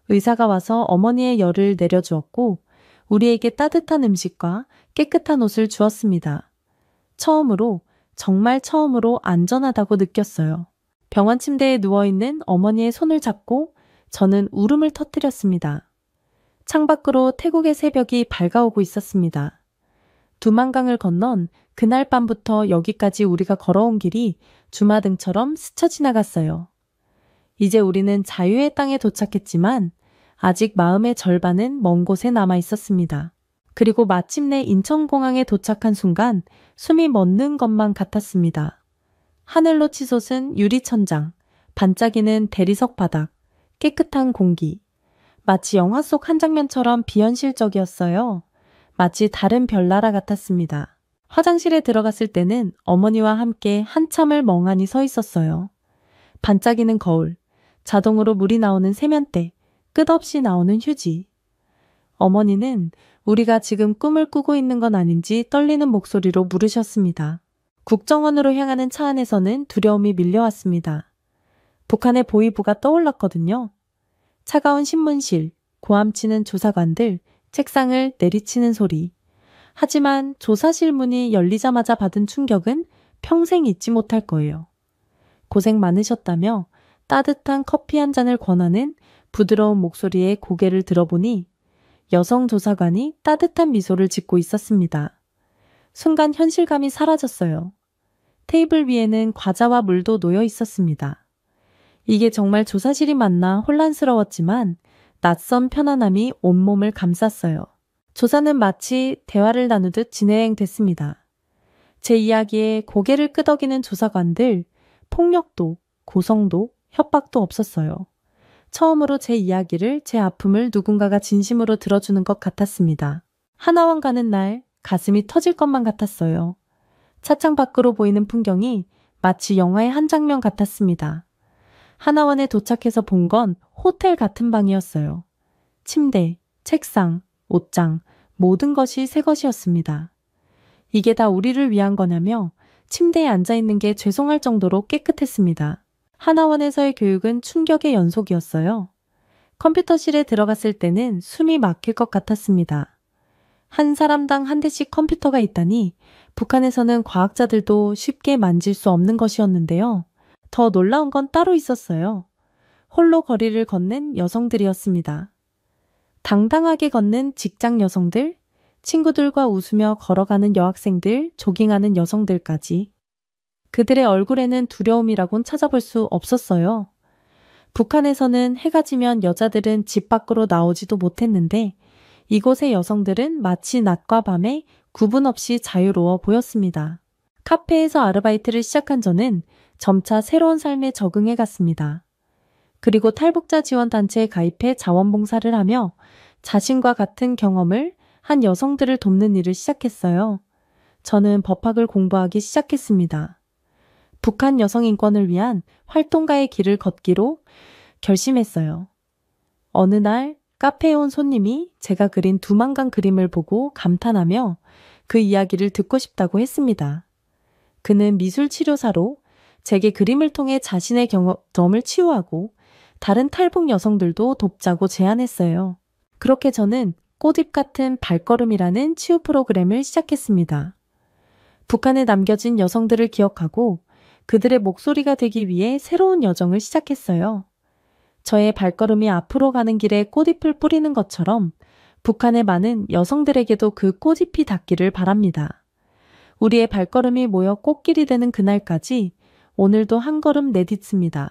의사가 와서 어머니의 열을 내려주었고 우리에게 따뜻한 음식과 깨끗한 옷을 주었습니다. 처음으로, 정말 처음으로 안전하다고 느꼈어요. 병원 침대에 누워있는 어머니의 손을 잡고 저는 울음을 터뜨렸습니다. 창밖으로 태국의 새벽이 밝아오고 있었습니다. 두만강을 건넌 그날 밤부터 여기까지 우리가 걸어온 길이 주마등처럼 스쳐 지나갔어요. 이제 우리는 자유의 땅에 도착했지만 아직 마음의 절반은 먼 곳에 남아 있었습니다. 그리고 마침내 인천공항에 도착한 순간 숨이 멎는 것만 같았습니다. 하늘로 치솟은 유리천장, 반짝이는 대리석 바닥, 깨끗한 공기. 마치 영화 속 한 장면처럼 비현실적이었어요. 마치 다른 별나라 같았습니다. 화장실에 들어갔을 때는 어머니와 함께 한참을 멍하니 서 있었어요. 반짝이는 거울, 자동으로 물이 나오는 세면대, 끝없이 나오는 휴지. 어머니는 우리가 지금 꿈을 꾸고 있는 건 아닌지 떨리는 목소리로 물으셨습니다. 국정원으로 향하는 차 안에서는 두려움이 밀려왔습니다. 북한의 보위부가 떠올랐거든요. 차가운 신문실, 고함치는 조사관들, 책상을 내리치는 소리. 하지만 조사실 문이 열리자마자 받은 충격은 평생 잊지 못할 거예요. 고생 많으셨다며 따뜻한 커피 한 잔을 권하는 부드러운 목소리에 고개를 들어보니 여성 조사관이 따뜻한 미소를 짓고 있었습니다. 순간 현실감이 사라졌어요. 테이블 위에는 과자와 물도 놓여 있었습니다. 이게 정말 조사실이 맞나 혼란스러웠지만 낯선 편안함이 온몸을 감쌌어요. 조사는 마치 대화를 나누듯 진행됐습니다. 제 이야기에 고개를 끄덕이는 조사관들, 폭력도, 고성도, 협박도 없었어요. 처음으로 제 이야기를, 제 아픔을 누군가가 진심으로 들어주는 것 같았습니다. 하나원 가는 날 가슴이 터질 것만 같았어요. 차창 밖으로 보이는 풍경이 마치 영화의 한 장면 같았습니다. 하나원에 도착해서 본 건 호텔 같은 방이었어요. 침대, 책상, 옷장, 모든 것이 새 것이었습니다. 이게 다 우리를 위한 거냐며 침대에 앉아있는 게 죄송할 정도로 깨끗했습니다. 하나원에서의 교육은 충격의 연속이었어요. 컴퓨터실에 들어갔을 때는 숨이 막힐 것 같았습니다. 한 사람당 한 대씩 컴퓨터가 있다니 북한에서는 과학자들도 쉽게 만질 수 없는 것이었는데요. 더 놀라운 건 따로 있었어요. 홀로 거리를 걷는 여성들이었습니다. 당당하게 걷는 직장 여성들, 친구들과 웃으며 걸어가는 여학생들, 조깅하는 여성들까지. 그들의 얼굴에는 두려움이라곤 찾아볼 수 없었어요. 북한에서는 해가 지면 여자들은 집 밖으로 나오지도 못했는데 이곳의 여성들은 마치 낮과 밤에 구분 없이 자유로워 보였습니다. 카페에서 아르바이트를 시작한 저는 점차 새로운 삶에 적응해 갔습니다. 그리고 탈북자 지원단체에 가입해 자원봉사를 하며 자신과 같은 경험을 한 여성들을 돕는 일을 시작했어요. 저는 법학을 공부하기 시작했습니다. 북한 여성 인권을 위한 활동가의 길을 걷기로 결심했어요. 어느 날 카페에 온 손님이 제가 그린 두만강 그림을 보고 감탄하며 그 이야기를 듣고 싶다고 했습니다. 그는 미술치료사로 제게 그림을 통해 자신의 경험을 치유하고 다른 탈북 여성들도 돕자고 제안했어요. 그렇게 저는 꽃잎 같은 발걸음이라는 치유 프로그램을 시작했습니다. 북한에 남겨진 여성들을 기억하고 그들의 목소리가 되기 위해 새로운 여정을 시작했어요. 저의 발걸음이 앞으로 가는 길에 꽃잎을 뿌리는 것처럼 북한의 많은 여성들에게도 그 꽃잎이 닿기를 바랍니다. 우리의 발걸음이 모여 꽃길이 되는 그날까지 오늘도 한 걸음 내딛습니다.